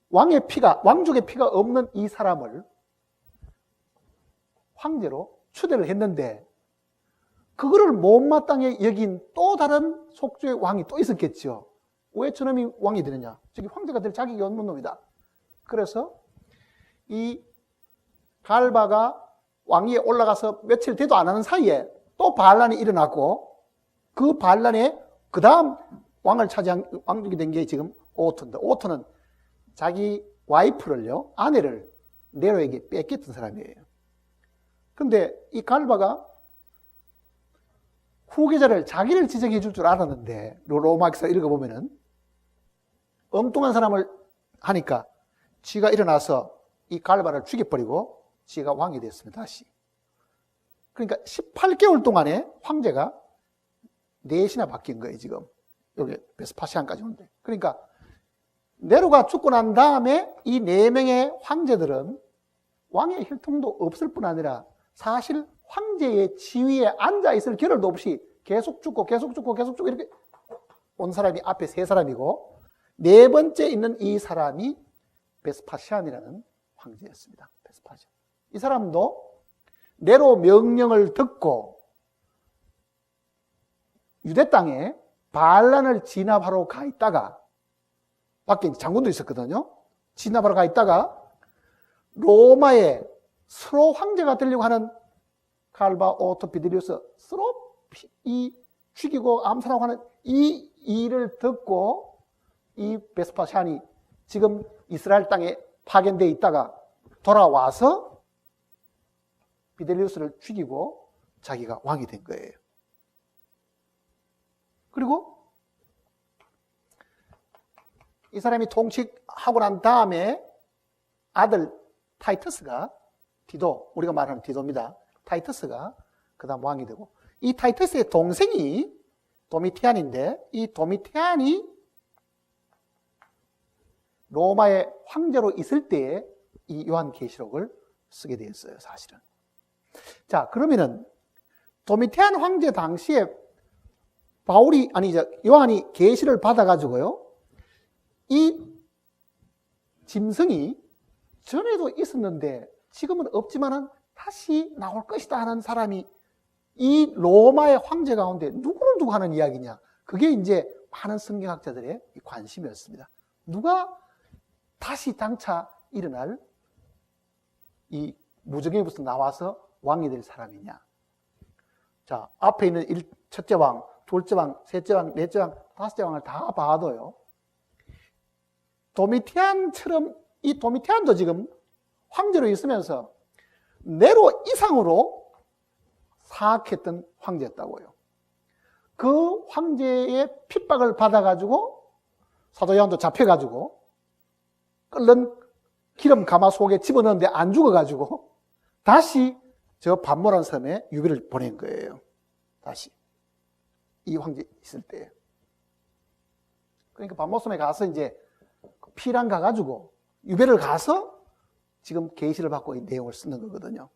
왕족의 피가 없는 이 사람을 황제로 추대를 했는데 그거를 못마땅히 여긴 또 다른 속주의 왕이 또 있었겠죠. 왜 저놈이 왕이 되느냐? 저기 황제가 될 자격이 없는 놈이다. 그래서 이 갈바가 왕위에 올라가서 며칠 되도 안 하는 사이에 또 반란이 일어났고 그 반란에 그 다음 왕을 차지한 왕족이 된 게 지금 오토인데, 오토는 자기 와이프를요, 아내를 네로에게 뺏겼던 사람이에요. 근데 이 갈바가 후계자를 자기를 지정해 줄 줄 알았는데 로마 역사 읽어보면은 엉뚱한 사람을 하니까 지가 일어나서 이 갈바를 죽여버리고 지가 왕이 됐습니다. 다시. 그러니까 18개월 동안에 황제가 4시나 바뀐 거예요. 지금 여기 베스파시안까지 오는데. 그러니까 네로가 죽고 난 다음에 이 4명의 황제들은 왕의 혈통도 없을 뿐 아니라 사실 황제의 지위에 앉아있을 겨를도 없이 계속 죽고 이렇게 온 사람이 앞에 3사람이고 4번째 있는 이 사람이 베스파시안이라는 황제였습니다. 베스파시안. 이 사람도 네로 명령을 듣고 유대 땅에 반란을 진압하러 가 있다가, 밖에 장군도 있었거든요. 진압하러 가 있다가 로마의 서로 황제가 되려고 하는 갈바, 오토, 비델리우스 서로 죽이고 암살하고 하는 이 일을 듣고 이 베스파시안이 지금 이스라엘 땅에 파견되어 있다가 돌아와서 비델리우스를 죽이고 자기가 왕이 된 거예요. 그리고 이 사람이 통치하고 난 다음에 아들 타이터스가, 디도, 우리가 말하는 디도입니다. 타이터스가 그 다음 왕이 되고, 이 타이터스의 동생이 도미티안인데, 이 도미티안이 로마의 황제로 있을 때에 이 요한계시록을 쓰게 되었어요, 사실은. 자, 그러면은 도미티안 황제 당시에 요한이 계시를 받아가지고요, 이 짐승이 전에도 있었는데 지금은 없지만은 다시 나올 것이다 하는 사람이 이 로마의 황제 가운데 누구를 두고 하는 이야기냐? 그게 이제 많은 성경학자들의 관심이었습니다. 누가 다시 장차 일어날 이 무정에부터 나와서 왕이 될 사람이냐? 자, 앞에 있는 첫째 왕, 둘째 왕, 셋째 왕, 넷째 왕, 다섯째 왕을 다 봐도요, 도미티안처럼 이 도미티안도 지금 황제로 있으면서 네로 이상으로 사악했던 황제였다고요. 그 황제의 핍박을 받아가지고 사도 요한도 잡혀가지고 끓는 기름 가마 속에 집어넣었는데 안 죽어가지고 다시 저 반모란 섬에 유배를 보낸 거예요. 다시 이 황제 있을 때. 그러니까 반모섬에 가서 이제 피랑 가가지고 유배를 가서 지금 계시를 받고 이 내용을 쓰는 거거든요.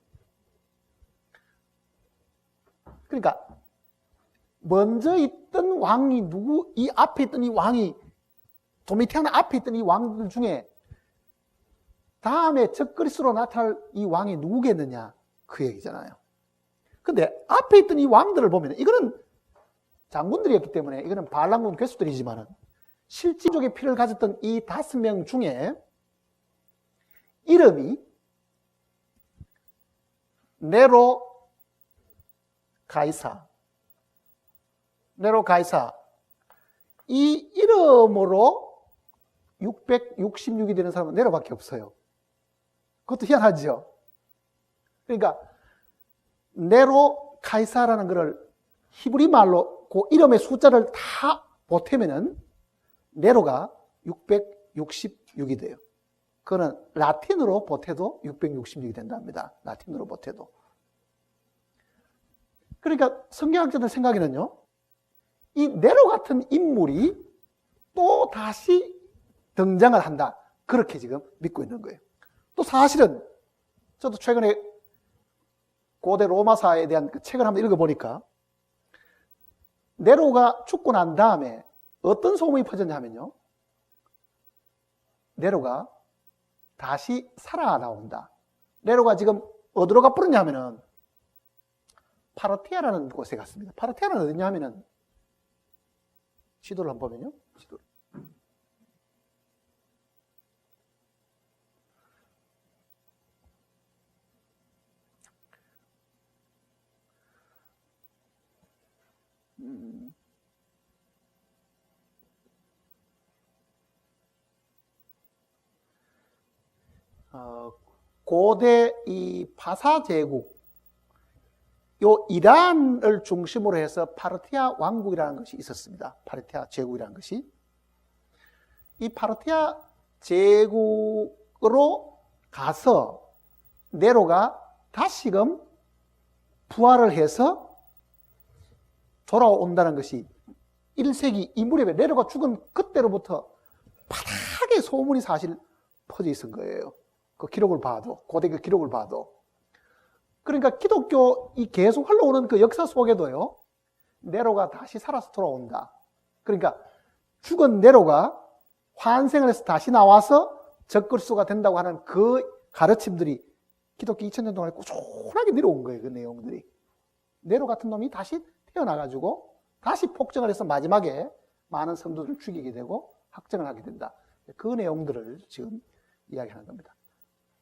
그러니까 먼저 있던 왕이 누구, 이 앞에 있던 이 왕이, 도미티안 앞에 있던 이 왕들 중에 다음에 적그리스도로 나타날 이 왕이 누구겠느냐, 그 얘기잖아요. 근데 앞에 있던 이 왕들을 보면, 이거는 장군들이었기 때문에 이거는 반란군 괴수들이지만은 실질적인 피를 가졌던 이 5명 중에 이름이 네로 가이사, 이 이름으로 666이 되는 사람은 네로밖에 없어요. 그것도 희한하죠. 그러니까 네로 가이사라는 것을 히브리 말로 그 이름의 숫자를 다 보태면은 네로가 666이 돼요. 그거는 라틴으로 보태도 666이 된답니다. 라틴으로 보태도. 그러니까 성경학자들 생각에는요, 이 네로 같은 인물이 또 다시 등장을 한다. 그렇게 지금 믿고 있는 거예요. 또 사실은 저도 최근에 고대 로마사에 대한 그 책을 한번 읽어보니까 네로가 죽고 난 다음에 어떤 소문이 퍼졌냐면요, 네로가 다시 살아나온다. 네로가 지금 어디로 가버렸냐면은 파르티아라는 곳에 갔습니다. 파르티아는 어디냐면은, 지도를 한번 보면요, 지도를. 고대 이 파사 제국, 요 이란을 중심으로 해서 파르티아 왕국이라는 것이 있었습니다. 파르티아 제국이라는 것이. 이 파르티아 제국으로 가서 네로가 다시금 부활을 해서 돌아온다는 것이 1세기 이 무렵에 네로가 죽은 그때로부터 바닥에 소문이 사실 퍼져 있은 거예요. 그 기록을 봐도, 고대 그 기록을 봐도. 그러니까 기독교 이 계속 흘러오는 그 역사 속에도요, 네로가 다시 살아서 돌아온다. 그러니까 죽은 네로가 환생을 해서 다시 나와서 적그리스도가 된다고 하는 그 가르침들이 기독교 2000년 동안에 꾸준하게 내려온 거예요. 그 내용들이. 네로 같은 놈이 다시 태어나가지고 다시 폭정을 해서 마지막에 많은 성도들을 죽이게 되고 확정을 하게 된다. 그 내용들을 지금 이야기하는 겁니다.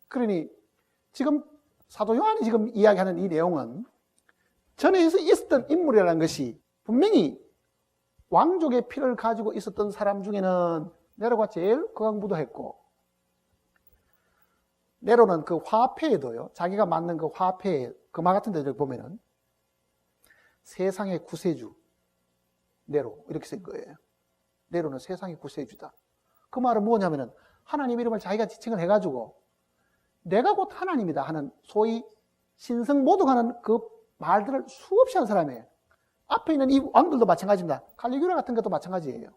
그러니 지금 사도 요한이 지금 이야기하는 이 내용은 전에 있었던 인물이라는 것이 분명히 왕족의 피를 가지고 있었던 사람 중에는 네로가 제일 극악무도했고, 네로는 그 화폐에도요, 자기가 만든 그 화폐에 금화 같은 데를 보면은 세상의 구세주 네로 이렇게 쓴 거예요. 네로는 세상의 구세주다. 그 말은 뭐냐면은 하나님 이름을 자기가 지칭을 해가지고 내가 곧 하나님이다 하는 소위 신성 모독하는 그 말들을 수없이 하는 사람이에요. 앞에 있는 이 왕들도 마찬가지입니다. 칼리규라 같은 것도 마찬가지예요.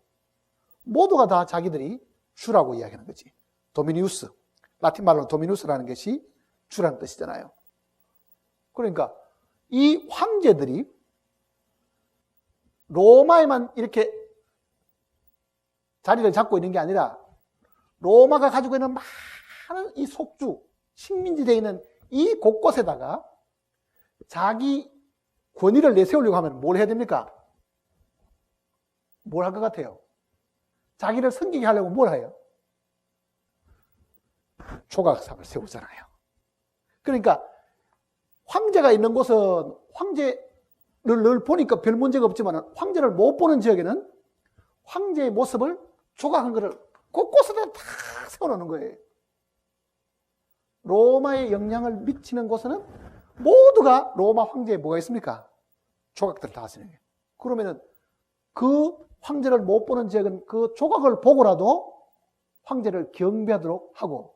모두가 다 자기들이 주라고 이야기하는 거지. 도미니우스, 라틴 말로 도미누스라는 것이 주라는 뜻이잖아요. 그러니까 이 황제들이 로마에만 이렇게 자리를 잡고 있는 게 아니라 로마가 가지고 있는 많은 이 속주, 식민지 되어 있는 이 곳곳에다가 자기 권위를 내세우려고 하면 뭘 해야 됩니까? 뭘 할 것 같아요? 자기를 섬기게 하려고 뭘 해요? 조각상을 세우잖아요. 그러니까 황제가 있는 곳은 황제를 늘 보니까 별 문제가 없지만 황제를 못 보는 지역에는 황제의 모습을 조각한 것을 곳곳에다 다 세워놓는 거예요. 로마에 영향을 미치는 곳에는 모두가 로마 황제에 뭐가 있습니까? 조각들을 다 쓰는 거예요. 그러면은 그 황제를 못 보는 지역은 그 조각을 보고라도 황제를 경배하도록 하고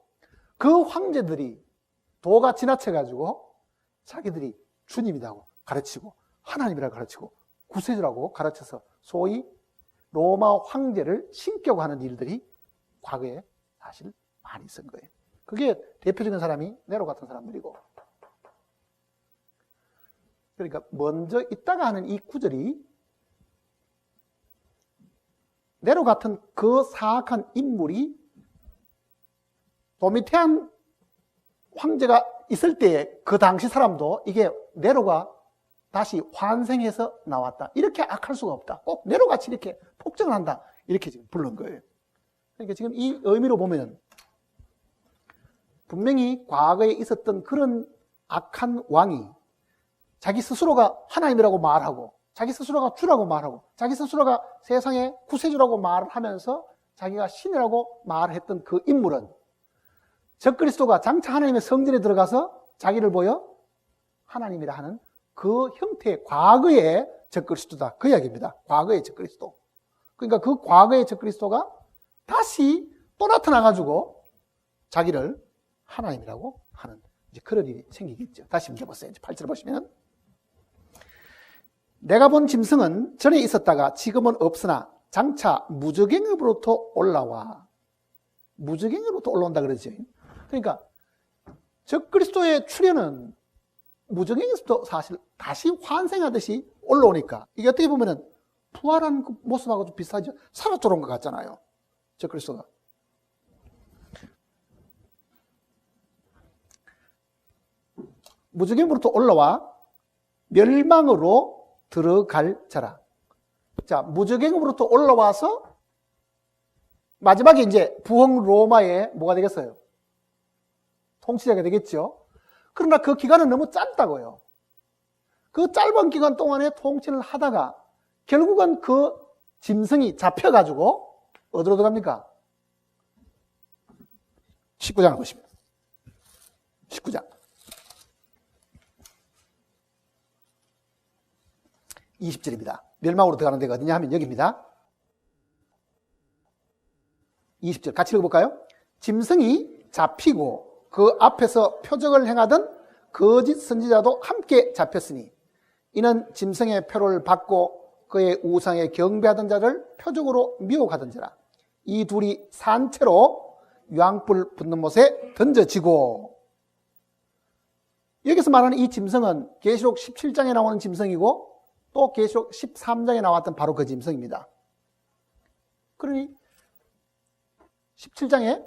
그 황제들이 도가 지나쳐가지고 자기들이 주님이라고 가르치고 하나님이라고 가르치고 구세주라고 가르쳐서 소위 로마 황제를 신격화 하는 일들이 과거에 사실 많이 있은 거예요. 그게 대표적인 사람이 네로 같은 사람들이고, 그러니까 먼저 있다가 하는 이 구절이 네로 같은 그 사악한 인물이 도미티안 황제가 있을 때에 그 당시 사람도 이게 네로가 다시 환생해서 나왔다, 이렇게 악할 수가 없다, 꼭 네로같이 이렇게 폭정을 한다, 이렇게 지금 부른 거예요. 그러니까 지금 이 의미로 보면은 분명히 과거에 있었던 그런 악한 왕이 자기 스스로가 하나님이라고 말하고 자기 스스로가 주라고 말하고 자기 스스로가 세상의 구세주라고 말하면서 자기가 신이라고 말했던 그 인물은 적그리스도가 장차 하나님의 성전에 들어가서 자기를 보여 하나님이라 하는 그 형태의 과거의 적그리스도다, 그 이야기입니다. 과거의 적그리스도. 그러니까 그 과거의 적그리스도가 다시 또 나타나가지고 자기를 하나님이라고 하는 이제 그런 일이 생기겠죠. 다시 문제 보세요. 8절 보시면, 내가 본 짐승은 전에 있었다가 지금은 없으나 장차 무저갱으로부터 올라와. 무저갱으로부터 올라온다 그러죠. 그러니까 적그리스도의 출현은 무저갱에서부터 사실 다시 환생하듯이 올라오니까 이게 어떻게 보면은 부활한 그 모습하고 좀 비슷하죠. 살아 돌아온 것 같잖아요, 적그리스도가. 무저갱으로부터 올라와 멸망으로 들어갈 자라. 자, 무저갱으로부터 올라와서 마지막에 이제 부흥 로마의 뭐가 되겠어요? 통치자가 되겠죠. 그러나 그 기간은 너무 짧다고요. 그 짧은 기간 동안에 통치를 하다가 결국은 그 짐승이 잡혀가지고 어디로 들어갑니까? 19장을 보시면, 19장 20절입니다. 멸망으로 들어가는 데가 어디냐 하면 여기입니다. 20절 같이 읽어볼까요? 짐승이 잡히고 그 앞에서 표적을 행하던 거짓 선지자도 함께 잡혔으니 이는 짐승의 표를 받고 그의 우상에 경배하던 자를 표적으로 미혹하던 자라. 이 둘이 산채로 유황불 붙는 못에 던져지고. 여기서 말하는 이 짐승은 계시록 17장에 나오는 짐승이고 또 계시록 13장에 나왔던 바로 그 짐승입니다. 그러니 17장에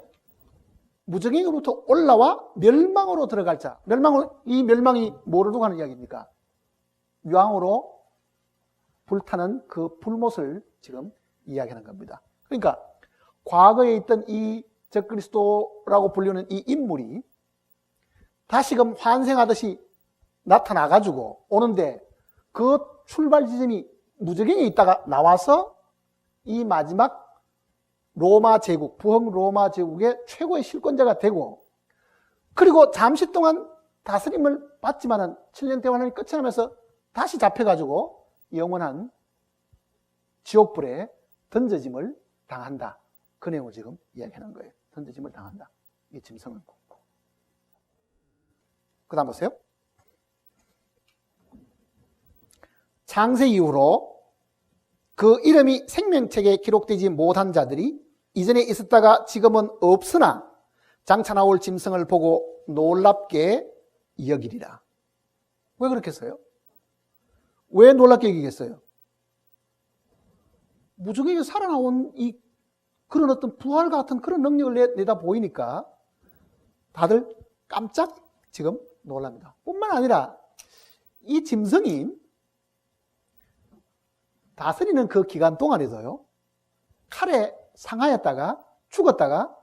무저갱으로부터 올라와 멸망으로 들어갈 자. 이 멸망이 뭐를 두고 하는 이야기입니까? 유황으로 불타는 그 불못을 지금 이야기하는 겁니다. 그러니까 과거에 있던 이 적그리스도라고 불리는 이 인물이 다시금 환생하듯이 나타나가지고 오는데 그 출발 지점이 무저갱에 있다가 나와서 이 마지막 로마 제국, 부흥 로마 제국의 최고의 실권자가 되고, 그리고 잠시 동안 다스림을 받지만은 7년 대환란이 끝이 나면서 다시 잡혀가지고 영원한 지옥불에 던져짐을 당한다. 그 내용을 지금 이야기하는 거예요. 던져짐을 당한다. 이 짐승은. 그 다음 보세요. 창세 이후로 그 이름이 생명책에 기록되지 못한 자들이 이전에 있었다가 지금은 없으나 장차 나올 짐승을 보고 놀랍게 여기리라. 왜 그렇게 했어요? 왜 놀랍게 여기겠어요? 무중에게 살아나온 이 그런 어떤 부활 같은 그런 능력을 내다 보이니까 다들 깜짝 지금 놀랍니다. 뿐만 아니라 이 짐승이 다스리는 그 기간 동안에도요, 칼에 상하였다가 죽었다가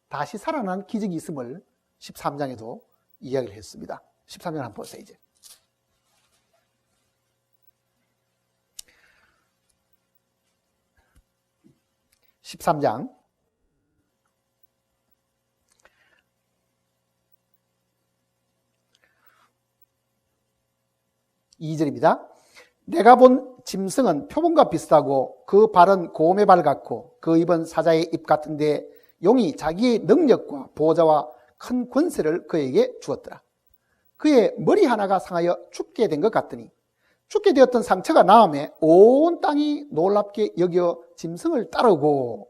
다시 살아난 기적이 있음을 13장에도 이야기를 했습니다. 13장 한번 보세요, 이제. 13장 2절입니다. 내가 본 짐승은 표범과 비슷하고 그 발은 곰의 발 같고 그 입은 사자의 입 같은데 용이 자기의 능력과 보좌와 큰 권세를 그에게 주었더라. 그의 머리 하나가 상하여 죽게 된 것 같더니 죽게 되었던 상처가 나음에 온 땅이 놀랍게 여겨 짐승을 따르고,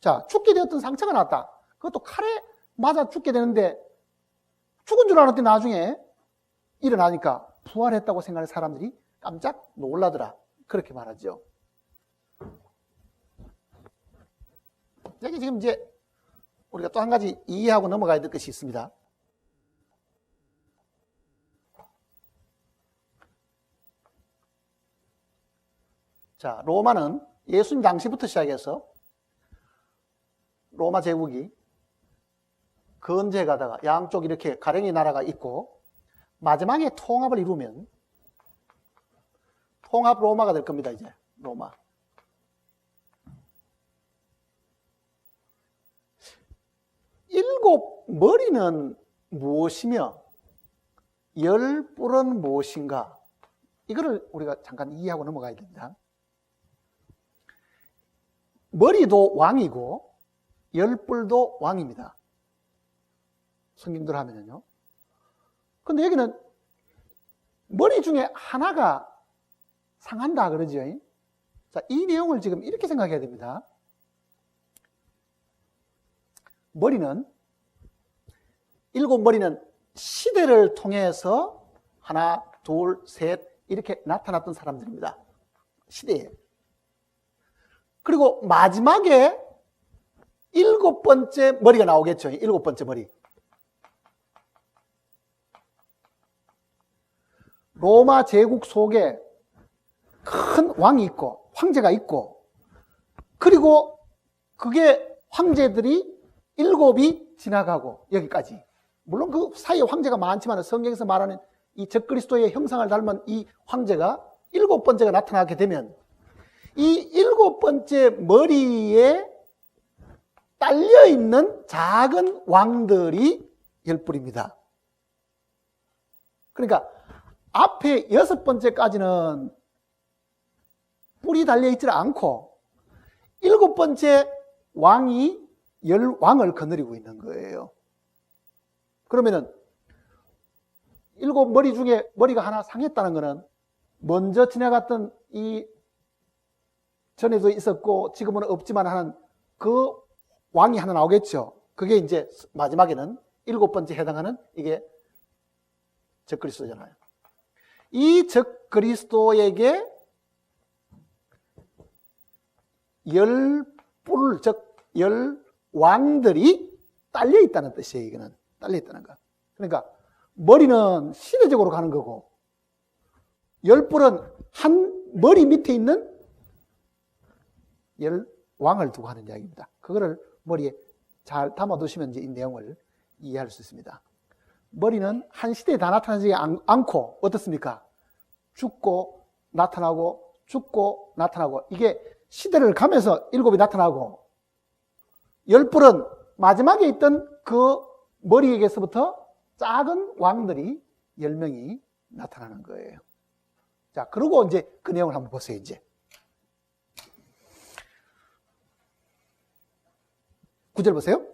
자, 죽게 되었던 상처가 났다. 그것도 칼에 맞아 죽게 되는데 죽은 줄 알았더니 나중에 일어나니까 부활했다고 생각하는 사람들이 깜짝 놀라더라. 그렇게 말하죠. 여기 지금 이제 우리가 또 한 가지 이해하고 넘어가야 될 것이 있습니다. 자, 로마는 예수님 당시부터 시작해서 로마 제국이 건재해 가다가 양쪽 이렇게 가랭이 나라가 있고 마지막에 통합을 이루면 통합 로마가 될 겁니다. 이제 로마. 일곱 머리는 무엇이며 열 뿔은 무엇인가? 이거를 우리가 잠깐 이해하고 넘어가야 됩니다. 머리도 왕이고 열 뿔도 왕입니다. 성경대로 하면요. 근데 여기는 머리 중에 하나가 상한다 그러죠. 자, 이 내용을 지금 이렇게 생각해야 됩니다. 머리는, 일곱 머리는 시대를 통해서 하나, 둘, 셋 이렇게 나타났던 사람들입니다. 시대에. 그리고 마지막에 일곱 번째 머리가 나오겠죠. 일곱 번째 머리. 로마 제국 속에 큰 왕이 있고 황제가 있고, 그리고 그게 황제들이 일곱이 지나가고 여기까지. 물론 그 사이에 황제가 많지만 성경에서 말하는 이 적그리스도의 형상을 닮은 이 황제가 일곱 번째가 나타나게 되면 이 일곱 번째 머리에 딸려있는 작은 왕들이 열 뿔입니다. 그러니까 앞에 여섯 번째까지는 뿔이 달려있지 않고 일곱 번째 왕이 열 왕을 거느리고 있는 거예요. 그러면은 일곱 머리 중에 머리가 하나 상했다는 것은 먼저 지나갔던 이 전에도 있었고 지금은 없지만 하는 그 왕이 하나 나오겠죠. 그게 이제 마지막에는 일곱 번째 해당하는 이게 적그리스도잖아요. 이 적그리스도에게 열 뿔, 즉 열 왕들이 딸려 있다는 뜻이에요. 이거는 딸려 있다는 거. 그러니까 머리는 시대적으로 가는 거고 열 뿔은 한 머리 밑에 있는 열 왕을 두고 하는 이야기입니다. 그거를 머리에 잘 담아두시면 이제 이 내용을 이해할 수 있습니다. 머리는 한 시대에 다 나타나지 않고 어떻습니까? 죽고 나타나고 죽고 나타나고, 이게 시대를 가면서 일곱이 나타나고 열 뿔은 마지막에 있던 그 머리에게서부터 작은 왕들이 10명이 나타나는 거예요. 자, 그리고 이제 그 내용을 한번 보세요. 이제 9절 보세요.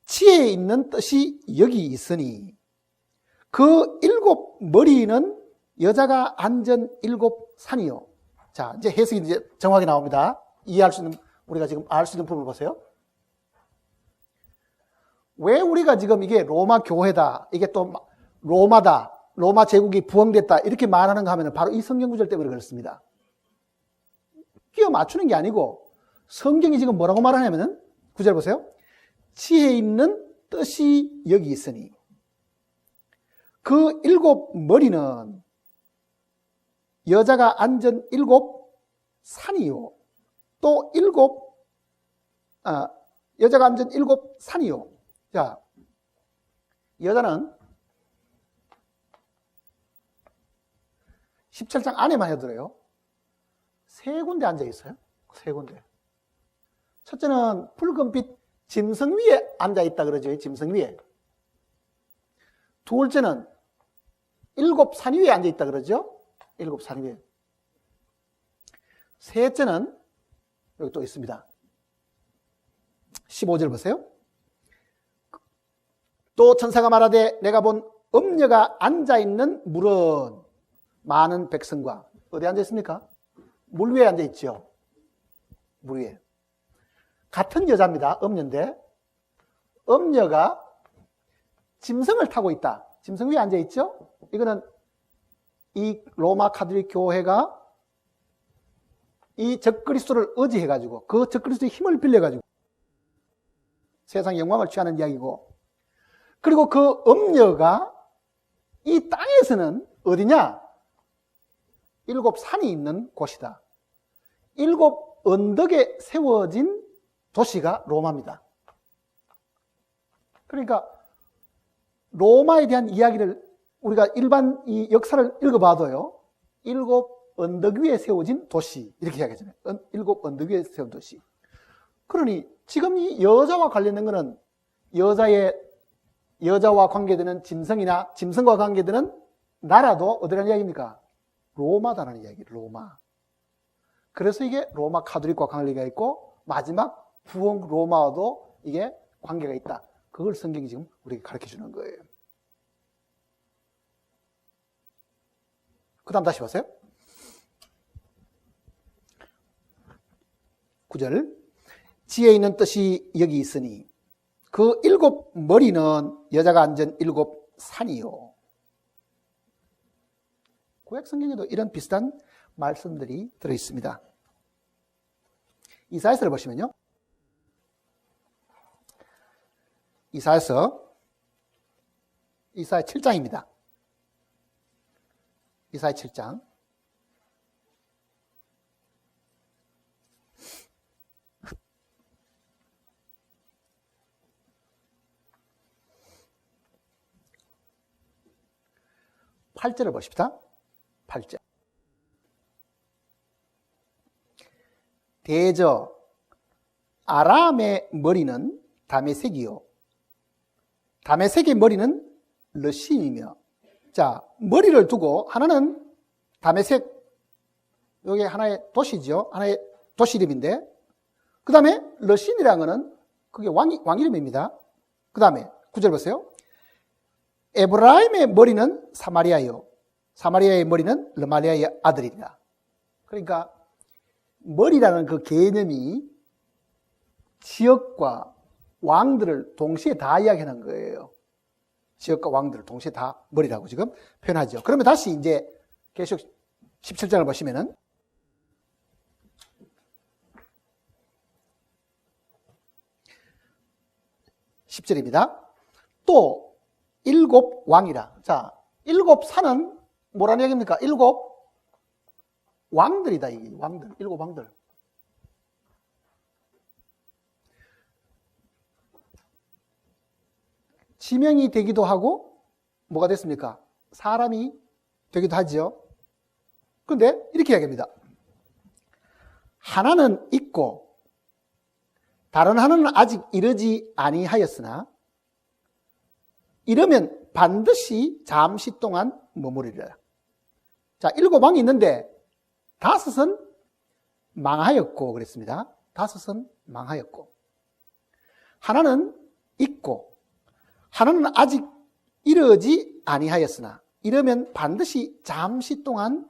지혜에 있는 뜻이 여기 있으니 그 7머리는 여자가 앉은 7산이요. 자, 이제 해석이 이제 정확히 나옵니다. 이해할 수 있는, 우리가 지금 알 수 있는 부분을 보세요. 왜 우리가 지금 이게 로마 교회다, 이게 또 로마다, 로마 제국이 부흥됐다, 이렇게 말하는가 하면 바로 이 성경 구절 때문에 그렇습니다. 끼워 맞추는 게 아니고 성경이 지금 뭐라고 말하냐면은 9절 보세요. 지혜 있는 뜻이 여기 있으니 그 7머리는 여자가 앉은 7산이요. 또 여자가 앉은 7산이요. 자, 여자는 17장 안에만 해도요, 3군데 앉아 있어요. 3군데. 첫째는 붉은빛 짐승 위에 앉아 있다 그러죠. 짐승 위에. 둘째는 7산 위에 앉아 있다 그러죠. 7산 위에. 셋째는 여기 또 있습니다. 15절 보세요. 또 천사가 말하되 내가 본 음녀가 앉아있는 물은 많은 백성과, 어디 앉아있습니까? 물 위에 앉아있죠. 물 위에. 같은 여자입니다. 음녀인데 음녀가 짐승을 타고 있다. 짐승 위에 앉아있죠. 이거는 이 로마 카톨릭 교회가 이 적그리스도를 의지해가지고 그 적그리스도의 힘을 빌려가지고 세상 영광을 취하는 이야기고, 그리고 그 음녀가 이 땅에서는 어디냐? 7산이 있는 곳이다. 7 언덕에 세워진 도시가 로마입니다. 그러니까 로마에 대한 이야기를 우리가 일반 이 역사를 읽어봐도요, 7 언덕 위에 세워진 도시, 이렇게 이야기하잖아요. 7 언덕 위에 세운 도시. 그러니 지금 이 여자와 관련된 거는 여자와 관계되는 짐승이나 짐승과 관계되는 나라도 어디라는 이야기입니까? 로마다라는 이야기, 로마. 그래서 이게 로마 카톨릭과 관계가 있고 마지막 부흥 로마와도 이게 관계가 있다. 그걸 성경이 지금 우리에게 가르쳐 주는 거예요. 그 다음 다시 보세요. 9절. 지혜 있는 뜻이 여기 있으니 그 7머리는 여자가 앉은 7산이요. 구약 성경에도 이런 비슷한 말씀들이 들어있습니다. 이사야서를 보시면요. 이사야 7장입니다. 이사야 7장. 팔절을 보십시다. 8절. 대저 아람의 머리는 다메섹이요. 다메섹의 머리는 르신이며. 자, 머리를 두고 하나는 다메섹, 여기 하나의 도시죠. 하나의 도시 이름인데, 그 다음에 르신이라는 거는 그게 왕 이름입니다. 그 다음에 9절 보세요. 에브라임의 머리는 사마리아요. 사마리아의 머리는 르말리아의 아들이다. 그러니까 머리라는 그 개념이 지역과 왕들을 동시에 다 이야기하는 거예요. 지역과 왕들을 동시에 다 머리라고 지금 표현하죠. 그러면 다시 이제 계속 17장을 보시면은 (10절입니다) 또 7 왕이라. 자, 7 산은 뭐라는 얘기입니까? 7 왕들이다. 이게 왕들, 7 왕들. 지명이 되기도 하고 뭐가 됐습니까? 사람이 되기도 하죠. 그런데 이렇게 이야기합니다. 하나는 있고 다른 하나는 아직 이르지 아니하였으나 이러면 반드시 잠시 동안 머무르리라. 자, 7 왕이 있는데 5은 망하였고 그랬습니다. 5은 망하였고 하나는 있고 하나는 아직 이르지 아니하였으나 이러면 반드시 잠시 동안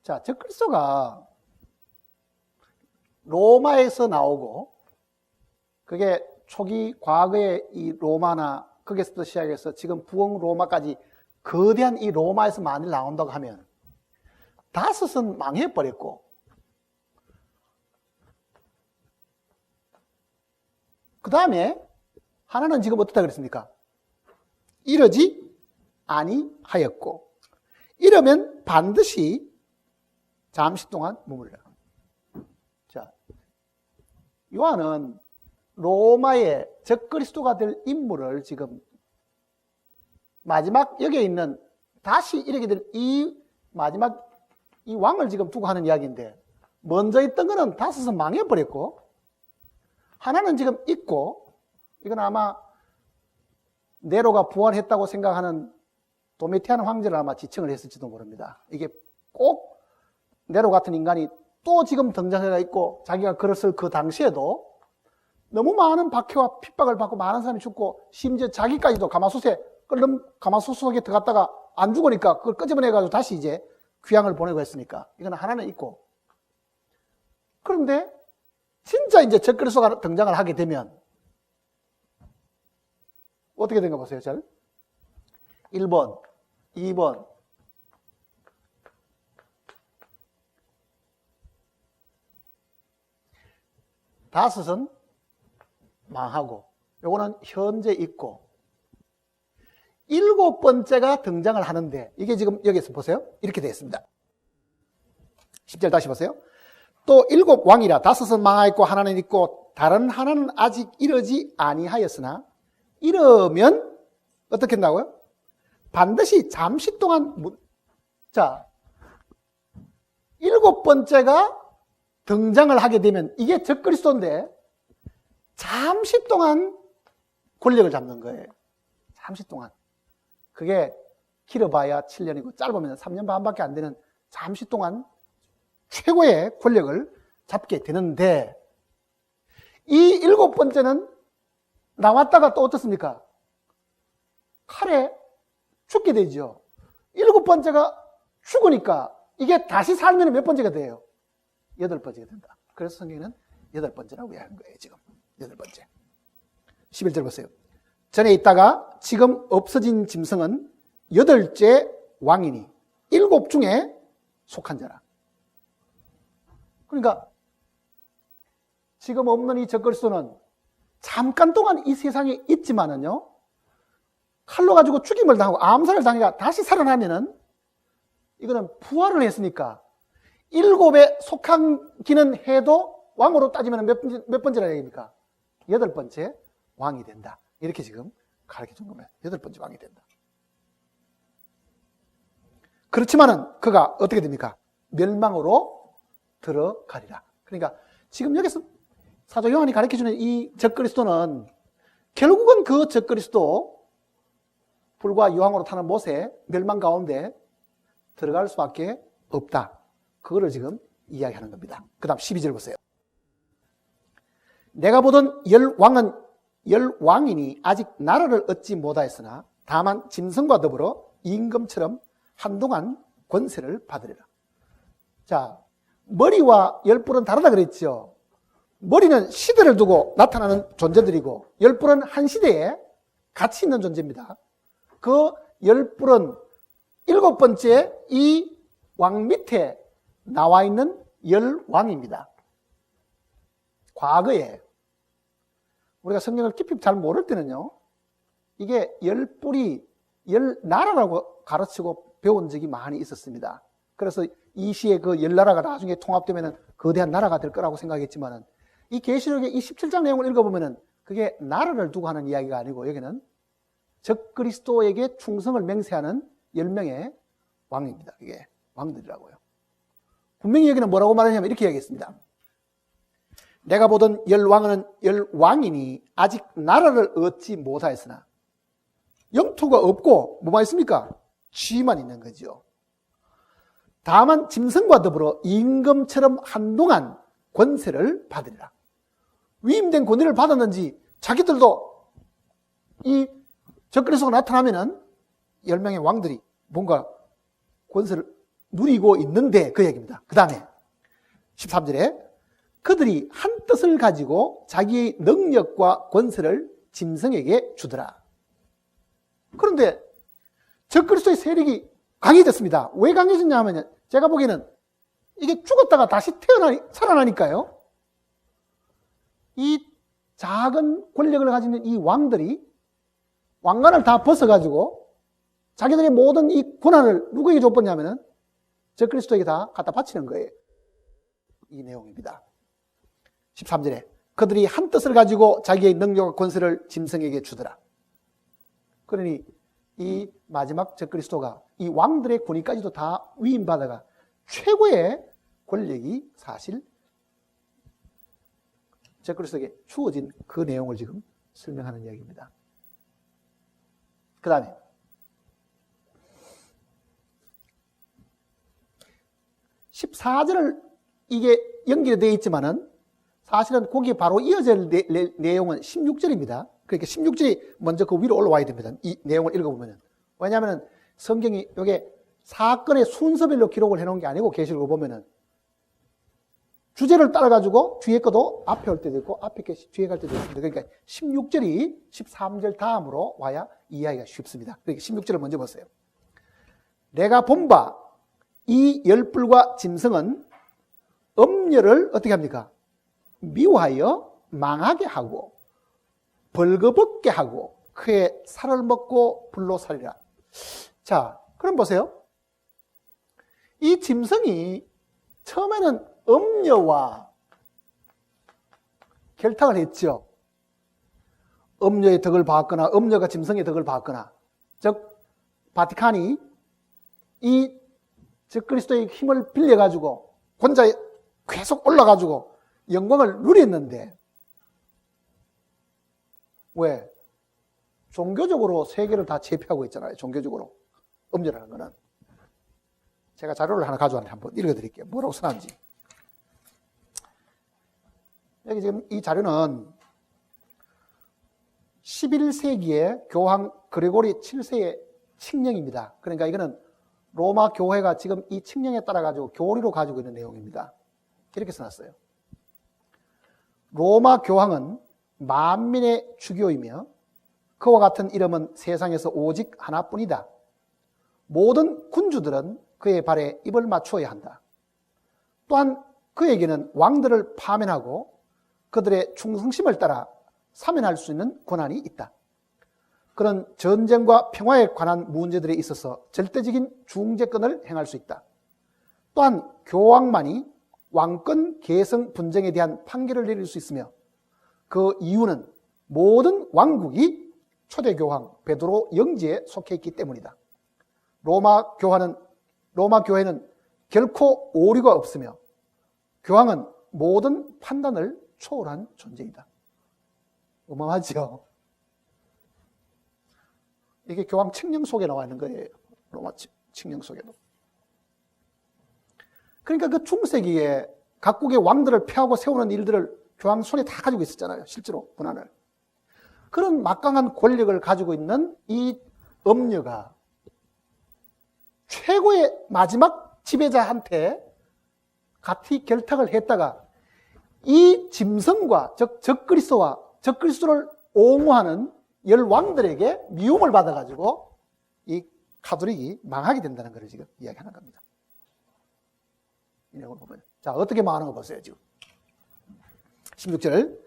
자, 적그리스도가 로마에서 나오고 그게 초기 과거의 이 로마나 거기서부터 시작해서 지금 부흥 로마까지 거대한 이 로마에서 만일 나온다고 하면 다섯은 망해버렸고 그 다음에 하나는 지금 어떻다 그랬습니까? 이러지 아니하였고 이러면 반드시 잠시 동안 머물러. 자, 요한은 로마의 적그리스도가 될 인물을 지금 마지막 여기에 있는 다시 이르게 될 이 마지막 이 왕을 지금 두고 하는 이야기인데 먼저 있던 거는 다섯은 망해버렸고 하나는 지금 있고 이건 아마 네로가 부활했다고 생각하는 도미티안 황제를 아마 지칭을 했을지도 모릅니다. 이게 꼭 네로 같은 인간이 또 지금 등장해가 있고 자기가 그랬을 그 당시에도 너무 많은 박해와 핍박을 받고 많은 사람이 죽고 심지어 자기까지도 가마솥에 끓는 가마솥 속에 들어갔다가 안 죽으니까 그걸 끄집어내가지고 다시 이제 귀향을 보내고 했으니까 이건 하나는 있고 그런데 진짜 이제 적그리스도가 등장을 하게 되면 어떻게 된가 보세요. 잘 1번, 2번 다섯은 망하고 요거는 현재 있고 일곱 번째가 등장을 하는데 이게 지금 여기서 보세요. 이렇게 되어 있습니다. 10절 다시 보세요. 또 일곱 왕이라 다섯은 망하였고 하나는 있고 다른 하나는 아직 이르지 아니하였으나 이러면 어떻게 된다고요? 반드시 잠시 동안 자 일곱 번째가 등장을 하게 되면 이게 적그리스도인데 잠시 동안 권력을 잡는 거예요. 잠시 동안. 그게 길어봐야 7년이고 짧으면 3년 반밖에 안 되는 잠시 동안 최고의 권력을 잡게 되는데 이 일곱 번째는 나왔다가 또 어떻습니까? 칼에 죽게 되죠. 일곱 번째가 죽으니까 이게 다시 살면 몇 번째가 돼요? 8번째가 된다. 그래서 성경에는 8번째라고 이야기하는 거예요. 지금 8번째. 11절 보세요. 전에 있다가 지금 없어진 짐승은 8째 왕이니 7 중에 속한 자라. 그러니까 지금 없는 이 적그리스도는 잠깐 동안 이 세상에 있지만은요 칼로 가지고 죽임을 당하고 암살을 당해가 다시 살아나면은 이거는 부활을 했으니까 7에 속한기는 해도 왕으로 따지면 몇 번째라 얘기입니까? 8번째 왕이 된다. 이렇게 지금 가르쳐 준 겁니다. 8번째 왕이 된다. 그렇지만은 그가 어떻게 됩니까? 멸망으로 들어가리라. 그러니까 지금 여기서 사도 요한이 가르쳐 주는 이 적그리스도는 결국은 그 적그리스도 불과 유황으로 타는 못에 멸망 가운데 들어갈 수밖에 없다. 그거를 지금 이야기하는 겁니다. 그 다음 12절 보세요. 내가 보던 열왕이니 아직 나라를 얻지 못하였으나 다만 짐승과 더불어 임금처럼 한동안 권세를 받으리라. 자, 머리와 열뿔은 다르다 그랬죠. 머리는 시대를 두고 나타나는 존재들이고 열뿔은 한 시대에 가치 있는 존재입니다. 그 열뿔은 7번째 이 왕 밑에 나와 있는 열왕입니다. 과거에 우리가 성경을 깊이 잘 모를 때는요, 이게 열뿔이 열나라라고 가르치고 배운 적이 많이 있었습니다. 그래서 이 시에 그 열나라가 나중에 통합되면 거대한 나라가 될 거라고 생각했지만은 이 계시록의 이 17장 내용을 읽어보면은 그게 나라를 두고 하는 이야기가 아니고 여기는 적그리스도에게 충성을 맹세하는 10명의 왕입니다. 이게 왕들이라고요. 분명히 여기는 뭐라고 말하냐면 이렇게 이야기했습니다. 내가 보던 열왕이니 아직 나라를 얻지 못하였으나 영토가 없고 뭐만 있습니까? 쥐만 있는 거죠. 다만 짐승과 더불어 임금처럼 한동안 권세를 받으리라. 위임된 권위를 받았는지 자기들도 이 적그리스도가 나타나면은 10명의 왕들이 뭔가 권세를 누리고 있는데 그 얘기입니다. 그 다음에 13절에 그들이 한 뜻을 가지고 자기의 능력과 권세를 짐승에게 주더라. 그런데 적그리스도의 세력이 강해졌습니다. 왜 강해졌냐 하면 제가 보기에는 이게 죽었다가 다시 살아나니까요. 이 작은 권력을 가지고 있는 이 왕들이 왕관을 다 벗어가지고 자기들의 모든 이 권한을 누구에게 줬냐면은 적그리스도에게 다 갖다 바치는 거예요. 이 내용입니다. 13절에 그들이 한 뜻을 가지고 자기의 능력과 권세를 짐승에게 주더라. 그러니 이 마지막 적그리스도가 이 왕들의 권위까지도 다 위임받아가 최고의 권력이 사실 적그리스도에게 주어진 그 내용을 지금 설명하는 이야기입니다. 그 다음에 14절을 이게 연결이 되어 있지만은 사실은 거기에 바로 이어질 내용은 16절입니다. 그러니까 16절이 먼저 그 위로 올라와야 됩니다. 이 내용을 읽어보면. 왜냐하면 성경이 이게 사건의 순서별로 기록을 해놓은 게 아니고 계시록을 보면은 주제를 따라가지고 뒤에 것도 앞에 올 때도 있고 앞에 게 뒤에 갈 때도 있습니다. 그러니까 16절이 13절 다음으로 와야 이해하기가 쉽습니다. 그러니까 16절을 먼저 보세요. 내가 본 바 이 열불과 짐승은 음녀를 어떻게 합니까? 미워하여 망하게 하고 벌거벗게 하고 그의 살을 먹고 불로 살리라. 자, 그럼 보세요. 이 짐승이 처음에는 음녀와 결탁을 했죠. 음녀의 덕을 봤거나 음녀가 짐승의 덕을 봤거나, 즉 바티칸이 이 적그리스도의 힘을 빌려가지고 권자에 계속 올라가지고 영광을 누렸는데 왜? 종교적으로 세계를 다 제패하고 있잖아요. 종교적으로. 음녀라는 거는. 제가 자료를 하나 가져왔는데 한번 읽어드릴게요. 뭐라고 써놨는지. 여기 지금 이 자료는 11세기의 교황 그레고리 7세의 칙령입니다. 그러니까 이거는 로마 교회가 지금 이 칙령에 따라 가지고 교리로 가지고 있는 내용입니다. 이렇게 써놨어요. 로마 교황은 만민의 주교이며 그와 같은 이름은 세상에서 오직 하나뿐이다. 모든 군주들은 그의 발에 입을 맞추어야 한다. 또한 그에게는 왕들을 파면하고 그들의 충성심을 따라 사면할 수 있는 권한이 있다. 그런 전쟁과 평화에 관한 문제들에 있어서 절대적인 중재권을 행할 수 있다. 또한 교황만이 왕권 계승 분쟁에 대한 판결을 내릴 수 있으며 그 이유는 모든 왕국이 초대교황 베드로 영지에 속해 있기 때문이다. 로마 교회는 결코 오류가 없으며 교황은 모든 판단을 초월한 존재이다. 어마어마하죠? 이게 교황 칙령 속에 나와 있는 거예요. 로마 칙령 속에도. 그러니까 그 중세기에 각국의 왕들을 폐하고 세우는 일들을 교황 손에 다 가지고 있었잖아요. 실제로 권한을. 그런 막강한 권력을 가지고 있는 이 음녀가 최고의 마지막 지배자한테 같이 결탁을 했다가 이 짐승과 즉 적그리스도와 적그리스도를 옹호하는 열 왕들에게 미움을 받아가지고 이 카톨릭이 망하게 된다는 것을 지금 이야기하는 겁니다. 이 내용을 보면. 자, 어떻게 망하는 거 보세요, 지금. 16절.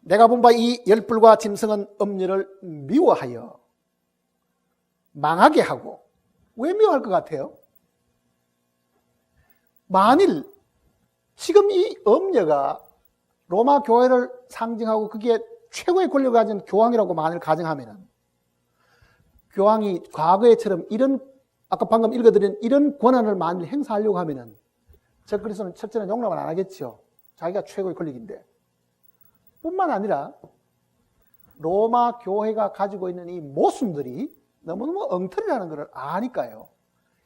내가 본 바 이 열불과 짐승은 음녀를 미워하여 망하게 하고. 왜 미워할 것 같아요? 만일 지금 이 음녀가 로마 교회를 상징하고 그게 최고의 권력을 가진 교황이라고 만일 가정하면은 교황이 과거에처럼 이런 아까 방금 읽어드린 이런 권한을 만일 행사하려고 하면은 적그리스도는 첫째는 용납을 안 하겠죠. 자기가 최고의 권력인데. 뿐만 아니라 로마 교회가 가지고 있는 이 모순들이 너무너무 엉터리라는 것을 아니까요.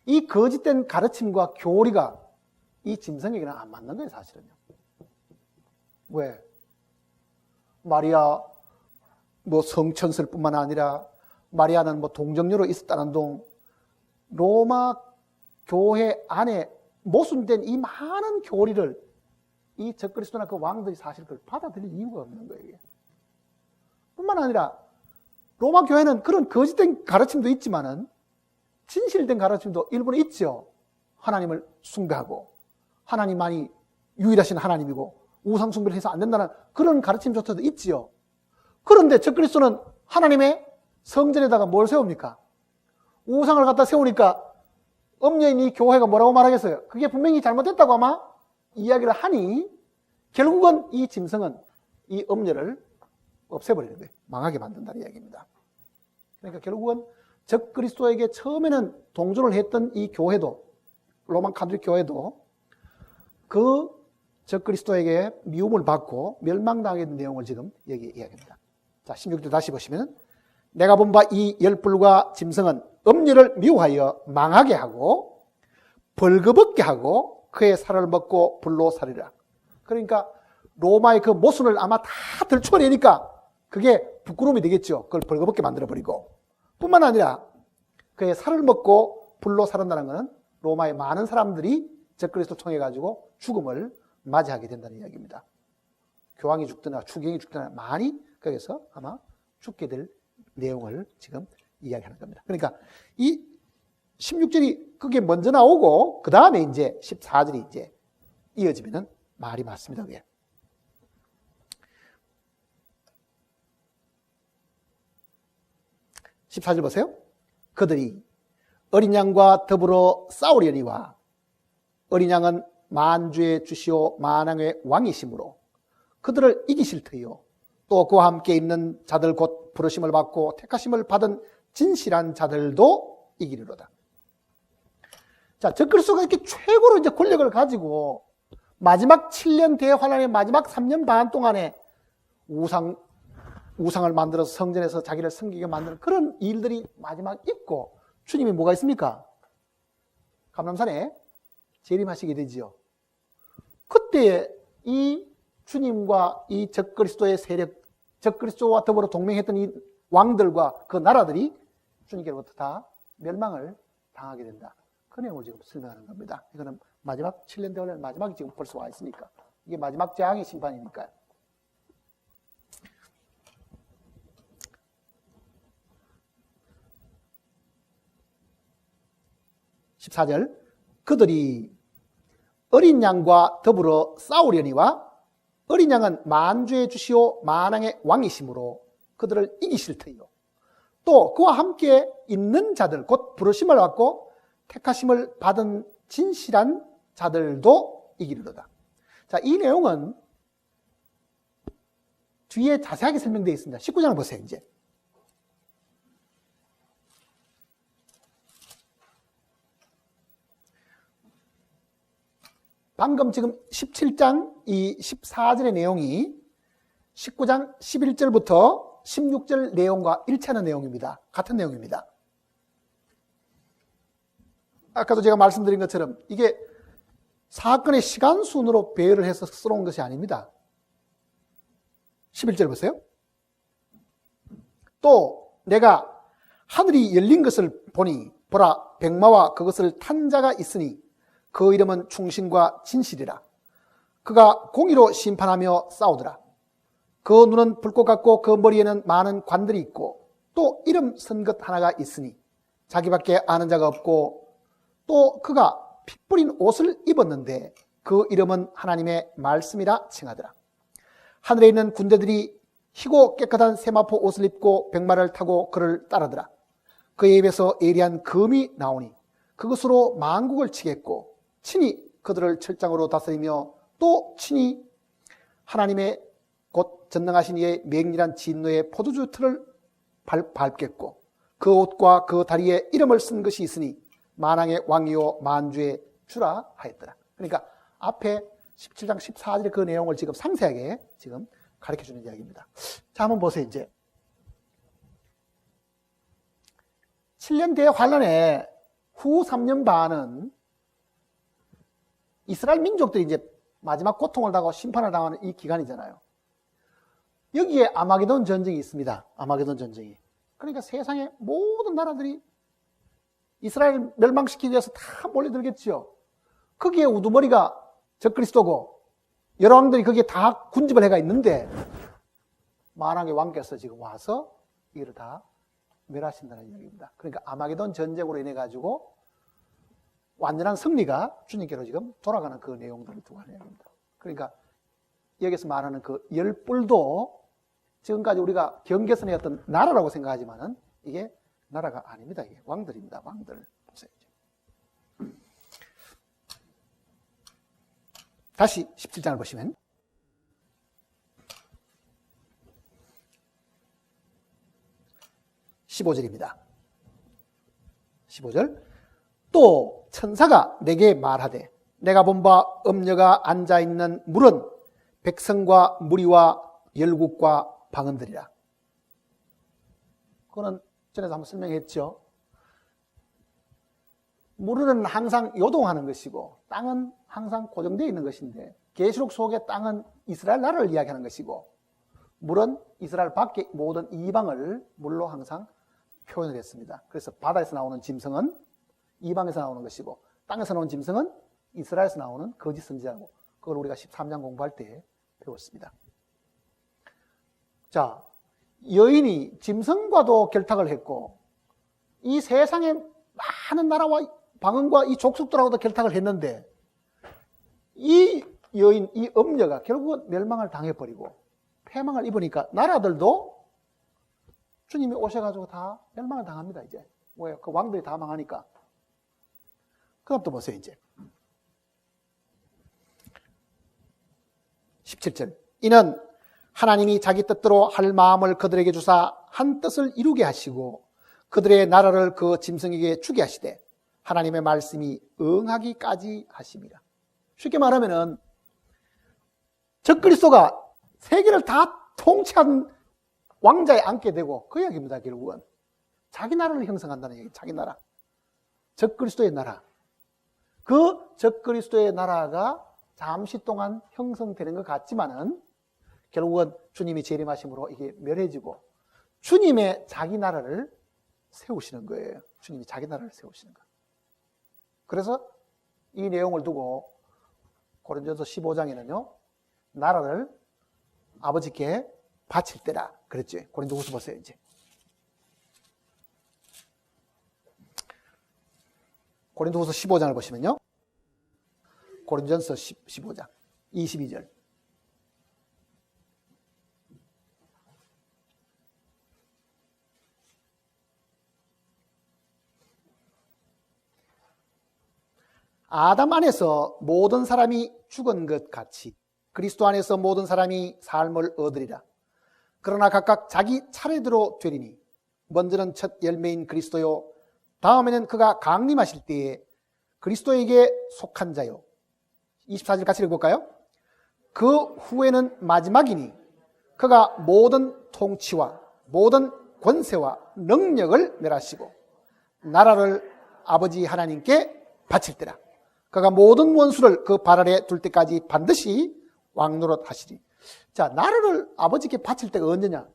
이 거짓된 가르침과 교리가 이 짐승에게는 안 맞는 거예요, 사실은요. 왜? 마리아 뭐 성천설 뿐만 아니라 마리아는 뭐 동정녀로 있었다는 둥 로마 교회 안에 모순된 이 많은 교리를 이 적그리스도나 그 왕들이 사실 그걸 받아들일 이유가 없는 거예요. 뿐만 아니라 로마 교회는 그런 거짓된 가르침도 있지만은 진실된 가르침도 일부는 있죠. 하나님을 숭배하고 하나님만이 유일하신 하나님이고 우상 숭배를 해서 안 된다는 그런 가르침조차도 있지요. 그런데 적그리스도는 하나님의 성전에다가 뭘 세웁니까? 우상을 갖다 세우니까 엄녀인 이 교회가 뭐라고 말하겠어요? 그게 분명히 잘못됐다고 아마 이야기를 하니 결국은 이 짐승은 이 엄녀를 없애버리는 거예요. 망하게 만든다는 이야기입니다. 그러니까 결국은 적그리스도에게 처음에는 동조를 했던 이 교회도 로마 카톨릭 교회도 그 적그리스도에게 미움을 받고 멸망당하게 된 내용을 지금 여기 이야기합니다. 자, 16절 다시 보시면 내가 본 바 이 열불과 짐승은 엄녀를 미워하여 망하게 하고 벌거벗게 하고 그의 살을 먹고 불로 살리라. 그러니까 로마의 그 모순을 아마 다 들춰내니까 그게 부끄러움이 되겠죠. 그걸 벌거벗게 만들어버리고 뿐만 아니라 그의 살을 먹고 불로 살았다는 것은 로마의 많은 사람들이 적그리스도 통해 가지고 죽음을 맞이하게 된다는 이야기입니다. 교황이 죽거나 추경이 죽거나 많이 거기서 아마 죽게 될 내용을 지금 이야기하는 겁니다. 그러니까 이 16절이 그게 먼저 나오고 그 다음에 이제 14절이 이제 이어지면은 말이 맞습니다. 그게. 14절 보세요. 그들이 어린 양과 더불어 싸우려니와 어린 양은 만주의 주시오 만왕의 왕이시므로 그들을 이기실 터이요 또 그와 함께 있는 자들 곧 부르심을 받고 택하심을 받은 진실한 자들도 이기리로다. 자, 적그리스도가 이렇게 최고로 이제 권력을 가지고 마지막 7년 대환란의 마지막 3년 반 동안에 우상을 만들어서 성전에서 자기를 섬기게 만드는 그런 일들이 마지막 있고 주님이 뭐가 있습니까? 감람산에 재림하시게 되지요. 그때 이 주님과 이 적그리스도의 세력, 적그리스도와 더불어 동맹했던 이 왕들과 그 나라들이 주님께로부터 다 멸망을 당하게 된다. 그 내용을 지금 설명하는 겁니다. 이거는 마지막 7년 대환란 마지막이 지금 벌써 와 있으니까 이게 마지막 재앙의 심판이니까요. (14절) 그들이 어린 양과 더불어 싸우려니와 어린 양은 만주의 주시오 만왕의 왕이시므로 그들을 이기실 터이요 또 그와 함께 있는 자들 곧 부르심을 받고 택하심을 받은 진실한 자들도 이기리로다. 자, 이 내용은 뒤에 자세하게 설명되어 있습니다. 19장을 보세요. 이제 방금 지금 17장 이 14절의 내용이 19장 11절부터 16절 내용과 일치하는 내용입니다. 같은 내용입니다. 아까도 제가 말씀드린 것처럼 이게 사건의 시간 순으로 배열을 해서 써놓은 것이 아닙니다. 11절 보세요. 또 내가 하늘이 열린 것을 보니 보라 백마와 그것을 탄 자가 있으니 그 이름은 충신과 진실이라. 그가 공의로 심판하며 싸우더라. 그 눈은 불꽃 같고 그 머리에는 많은 관들이 있고 또 이름 쓴 것 하나가 있으니 자기밖에 아는 자가 없고 또 그가 피 뿌린 옷을 입었는데 그 이름은 하나님의 말씀이라 칭하더라. 하늘에 있는 군대들이 희고 깨끗한 세마포 옷을 입고 백마를 타고 그를 따르더라. 그의 입에서 예리한 검이 나오니 그것으로 만국을 치겠고 친히 그들을 철장으로 다스리며 또 친히 하나님의 곧 전능하신 이의 맹렬한 진노의 포도주 틀을 밟겠고 그 옷과 그 다리에 이름을 쓴 것이 있으니 만왕의 왕이요 만주의 주라 하였더라. 그러니까 앞에 17장 14절의 그 내용을 지금 상세하게 지금 가르쳐주는 이야기입니다. 자, 한번 보세요. 이제 7년 대환란의 후 3년 반은 이스라엘 민족들이 이제 마지막 고통을 당하고 심판을 당하는 이 기간이잖아요. 여기에 아마게돈 전쟁이 있습니다. 아마게돈 전쟁이. 그러니까 세상의 모든 나라들이 이스라엘 멸망시키기 위해서 다 몰려들겠죠. 거기에 우두머리가 적그리스도고 여러 왕들이 거기에 다 군집을 해가 있는데 만왕의 왕께서 지금 와서 이를 다 멸하신다는 이야기입니다. 그러니까 아마게돈 전쟁으로 인해 가지고 완전한 승리가 주님께로 지금 돌아가는 그 내용들을 두고 하는 이야기입니다. 그러니까 여기서 말하는 그 열불도 지금까지 우리가 경계선의 어떤 나라라고 생각하지만은 이게 나라가 아닙니다. 이게 왕들입니다. 왕들. 보세요. 다시 17장을 보시면 15절입니다. 15절. 또 천사가 내게 말하되 내가 본 바 음녀가 앉아있는 물은 백성과 무리와 열국과 방언들이라. 그거는 전에도 한번 설명했죠. 물은 항상 요동하는 것이고 땅은 항상 고정되어 있는 것인데 계시록 속의 땅은 이스라엘 나라를 이야기하는 것이고 물은 이스라엘 밖의 모든 이방을 물로 항상 표현을 했습니다. 그래서 바다에서 나오는 짐승은 이방에서 나오는 것이고 땅에서 나오는 짐승은 이스라엘에서 나오는 거짓 선지자고 그걸 우리가 13장 공부할 때 배웠습니다. 자, 여인이 짐승과도 결탁을 했고 이 세상의 많은 나라와 방언과 이 족속들하고도 결탁을 했는데 이 여인, 이 음녀가 결국은 멸망을 당해버리고 패망을 입으니까 나라들도 주님이 오셔가지고 다 멸망을 당합니다. 이제 왜요? 그 왕들이 다 망하니까. 그럼 또 보세요. 이제 17절. 이는 하나님이 자기 뜻대로 할 마음을 그들에게 주사 한 뜻을 이루게 하시고 그들의 나라를 그 짐승에게 주게 하시되 하나님의 말씀이 응하기까지 하십니다. 쉽게 말하면은 적그리스도가 세계를 다 통치한 왕자에 앉게 되고 그 이야기입니다. 결국은 자기 나라를 형성한다는 얘기. 자기 나라. 적그리스도의 나라. 그 적그리스도의 나라가 잠시 동안 형성되는 것 같지만은 결국은 주님이 재림하심으로 이게 멸해지고 주님의 자기 나라를 세우시는 거예요. 주님이 자기 나라를 세우시는 거예요. 그래서 이 내용을 두고 고린도전서 15장에는요. 나라를 아버지께 바칠 때라 그랬죠. 고린도후서 보세요. 이제 고린도후서 15장을 보시면요. 고린도전서 15장 22절. 아담 안에서 모든 사람이 죽은 것 같이 그리스도 안에서 모든 사람이 삶을 얻으리라. 그러나 각각 자기 차례대로 되리니 먼저는 첫 열매인 그리스도요 다음에는 그가 강림하실 때에 그리스도에게 속한 자요. 24절 같이 읽어볼까요? 그 후에는 마지막이니 그가 모든 통치와 모든 권세와 능력을 멸하시고 나라를 아버지 하나님께 바칠 때라. 그가 모든 원수를 그 발 아래 둘 때까지 반드시 왕노릇 하시리. 자, 나라를 아버지께 바칠 때가 언제냐?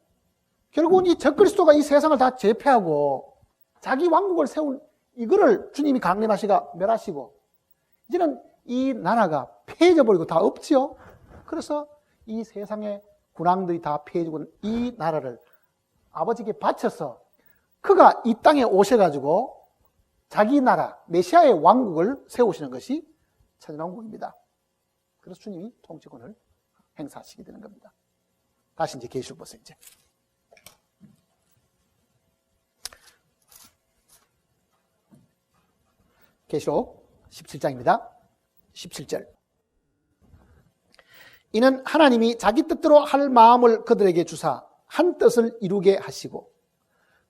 결국은 이 적그리스도가 이 세상을 다 제패하고 자기 왕국을 세운 이거를 주님이 강림하시가 멸하시고 이제는 이 나라가 폐해져 버리고 다 없지요. 그래서 이 세상의 군왕들이 다 폐해지고 이 나라를 아버지께 바쳐서 그가 이 땅에 오셔가지고 자기 나라 메시아의 왕국을 세우시는 것이 천년왕국입니다. 그래서 주님이 통치권을 행사하시게 되는 겁니다. 다시 이제 계시록 보세요. 이제 계시록 17장입니다. 17절. 이는 하나님이 자기 뜻대로 할 마음을 그들에게 주사 한 뜻을 이루게 하시고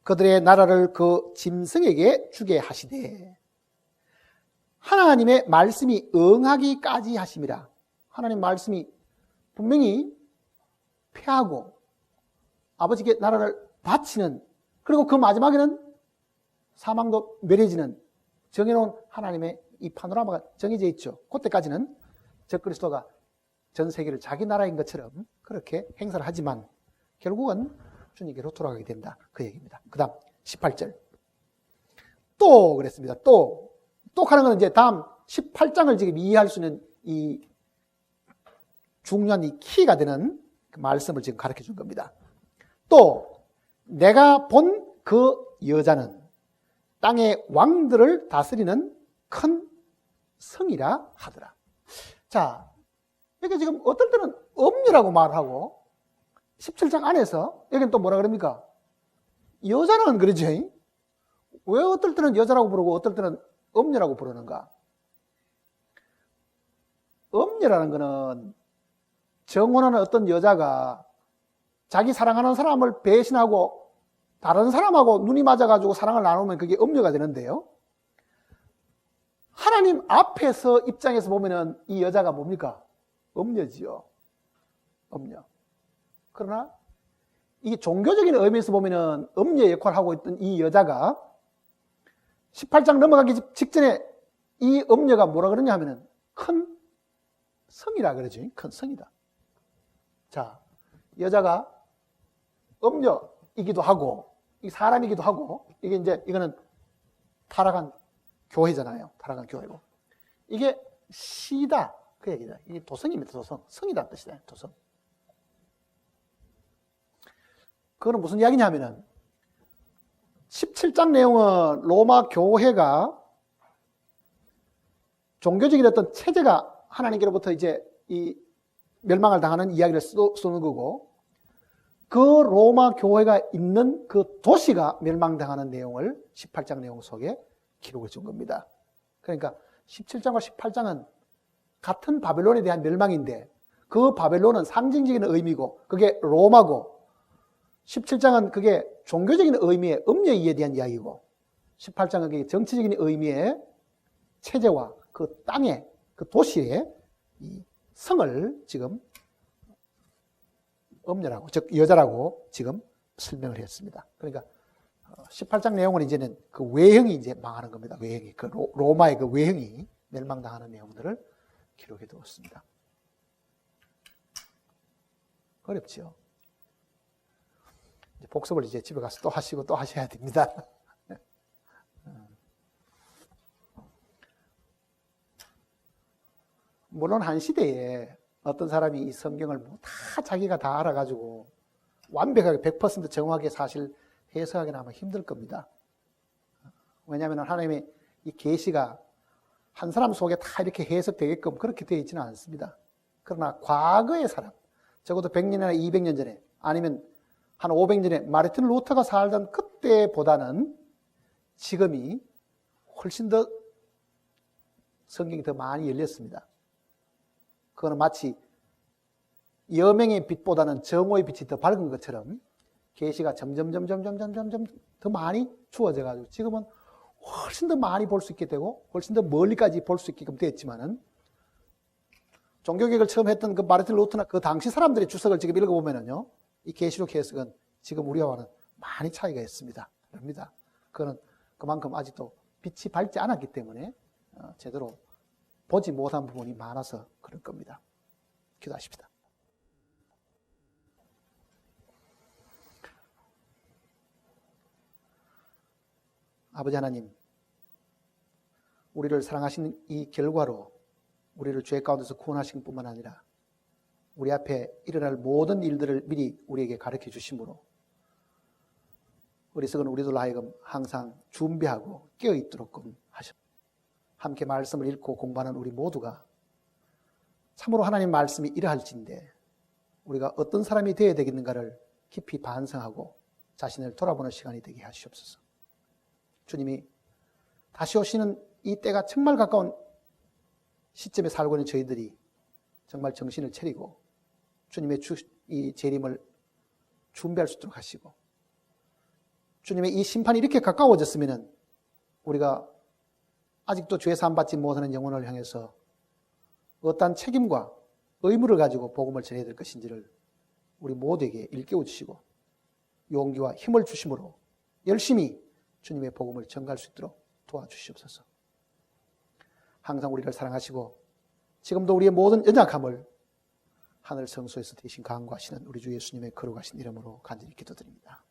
그들의 나라를 그 짐승에게 주게 하시되 하나님의 말씀이 응하기까지 하심이라. 하나님 말씀이 분명히 패하고 아버지께 나라를 바치는, 그리고 그 마지막에는 사망도 멸해지는 정해놓은 하나님의 이 파노라마가 정해져 있죠. 그때까지는 적그리스도가 전 세계를 자기 나라인 것처럼 그렇게 행사를 하지만 결국은 주님께로 돌아가게 된다. 그 얘기입니다. 그 다음 18절. 또 그랬습니다. 또 하는 건 이제 다음 18장을 지금 이해할 수 있는 이 중요한 이 키가 되는 그 말씀을 지금 가르쳐 준 겁니다. 또 내가 본 그 여자는 땅의 왕들을 다스리는 큰 성이라 하더라. 자, 이게 지금 어떨 때는 엄녀라고 말하고 17장 안에서 여기는 또 뭐라 그럽니까? 여자는 그러죠. 왜 어떨 때는 여자라고 부르고 어떨 때는 엄녀라고 부르는가? 엄녀라는 거는 정혼하는 어떤 여자가 자기 사랑하는 사람을 배신하고 다른 사람하고 눈이 맞아가지고 사랑을 나누면 그게 엄녀가 되는데요. 하나님 앞에서 입장에서 보면은 이 여자가 뭡니까? 엄녀지요. 엄녀. 그러나 이게 종교적인 의미에서 보면은 엄녀 역할을 하고 있던 이 여자가 18장 넘어가기 직전에 이 엄녀가 뭐라 그러냐 하면은 큰 성이라 그러지. 큰 성이다. 자, 여자가 엄녀이기도 하고 이 사람이기도 하고 이게 이제 이거는 타락한 교회잖아요. 타락한 교회고 이게 시다 그 얘기다. 이게 도성입니다. 도성. 성이라는 뜻이다. 도성. 그거는 무슨 이야기냐면은 17장 내용은 로마 교회가 종교적인 어떤 체제가 하나님께로부터 이제 이 멸망을 당하는 이야기를 쓰는 거고 그 로마 교회가 있는 그 도시가 멸망당하는 내용을 18장 내용 속에 기록을 준 겁니다. 그러니까 17장과 18장은 같은 바벨론에 대한 멸망인데 그 바벨론은 상징적인 의미고 그게 로마고 17장은 그게 종교적인 의미의 음녀에 대한 이야기고 18장은 그게 정치적인 의미의 체제와 그 땅의 그 도시의 이 성을 지금 엄녀라고, 즉 여자라고 지금 설명을 했습니다. 그러니까 18장 내용은 이제는 그 외형이 이제 망하는 겁니다. 외형이 그 로마의 그 외형이 멸망당하는 내용들을 기록해 두었습니다. 어렵죠. 복습을 이제 집에 가서 또 하시고 또 하셔야 됩니다. 물론 한 시대에 어떤 사람이 이 성경을 다 자기가 다 알아가지고 완벽하게 100% 정확하게 사실 해석하기는 아마 힘들 겁니다. 왜냐하면 하나님의 이 계시가 한 사람 속에 다 이렇게 해석되게끔 그렇게 되어 있지는 않습니다. 그러나 과거의 사람, 적어도 100년이나 200년 전에 아니면 한 500년 전에 마르틴 루터가 살던 그때보다는 지금이 훨씬 더 성경이 더 많이 열렸습니다. 그거는 마치 여명의 빛보다는 정오의 빛이 더 밝은 것처럼 계시가 점점 더 많이 주어져가지고 지금은 훨씬 더 많이 볼 수 있게 되고 훨씬 더 멀리까지 볼 수 있게끔 됐지만은 종교개혁을 처음 했던 그 마르틴 루터나 그 당시 사람들의 주석을 지금 읽어보면은요, 이 계시록 해석은 지금 우리와는 많이 차이가 있습니다. 그럽니다. 그거는 그만큼 아직도 빛이 밝지 않았기 때문에 제대로 보지 못한 부분이 많아서 그럴 겁니다. 기도하십시다. 아버지 하나님, 우리를 사랑하신 이 결과로 우리를 죄 가운데서 구원하신 뿐만 아니라 우리 앞에 일어날 모든 일들을 미리 우리에게 가르쳐 주심으로 어리석은 우리들 하여금 항상 준비하고 깨어있도록끔 하십니다. 함께 말씀을 읽고 공부하는 우리 모두가 참으로 하나님 말씀이 이러할진데 우리가 어떤 사람이 되어야 되겠는가를 깊이 반성하고 자신을 돌아보는 시간이 되게 하시옵소서. 주님이 다시 오시는 이 때가 정말 가까운 시점에 살고 있는 저희들이 정말 정신을 차리고 주님의 이 재림을 준비할 수 있도록 하시고 주님의 이 심판이 이렇게 가까워졌으면 우리가 아직도 죄 사함 받지 못하는 영혼을 향해서 어떠한 책임과 의무를 가지고 복음을 전해야 될 것인지를 우리 모두에게 일깨워 주시고 용기와 힘을 주심으로 열심히 주님의 복음을 전가할 수 있도록 도와주시옵소서. 항상 우리를 사랑하시고 지금도 우리의 모든 연약함을 하늘 성소에서 대신 강구하시는 우리 주 예수님의 거룩하신 이름으로 간절히 기도드립니다.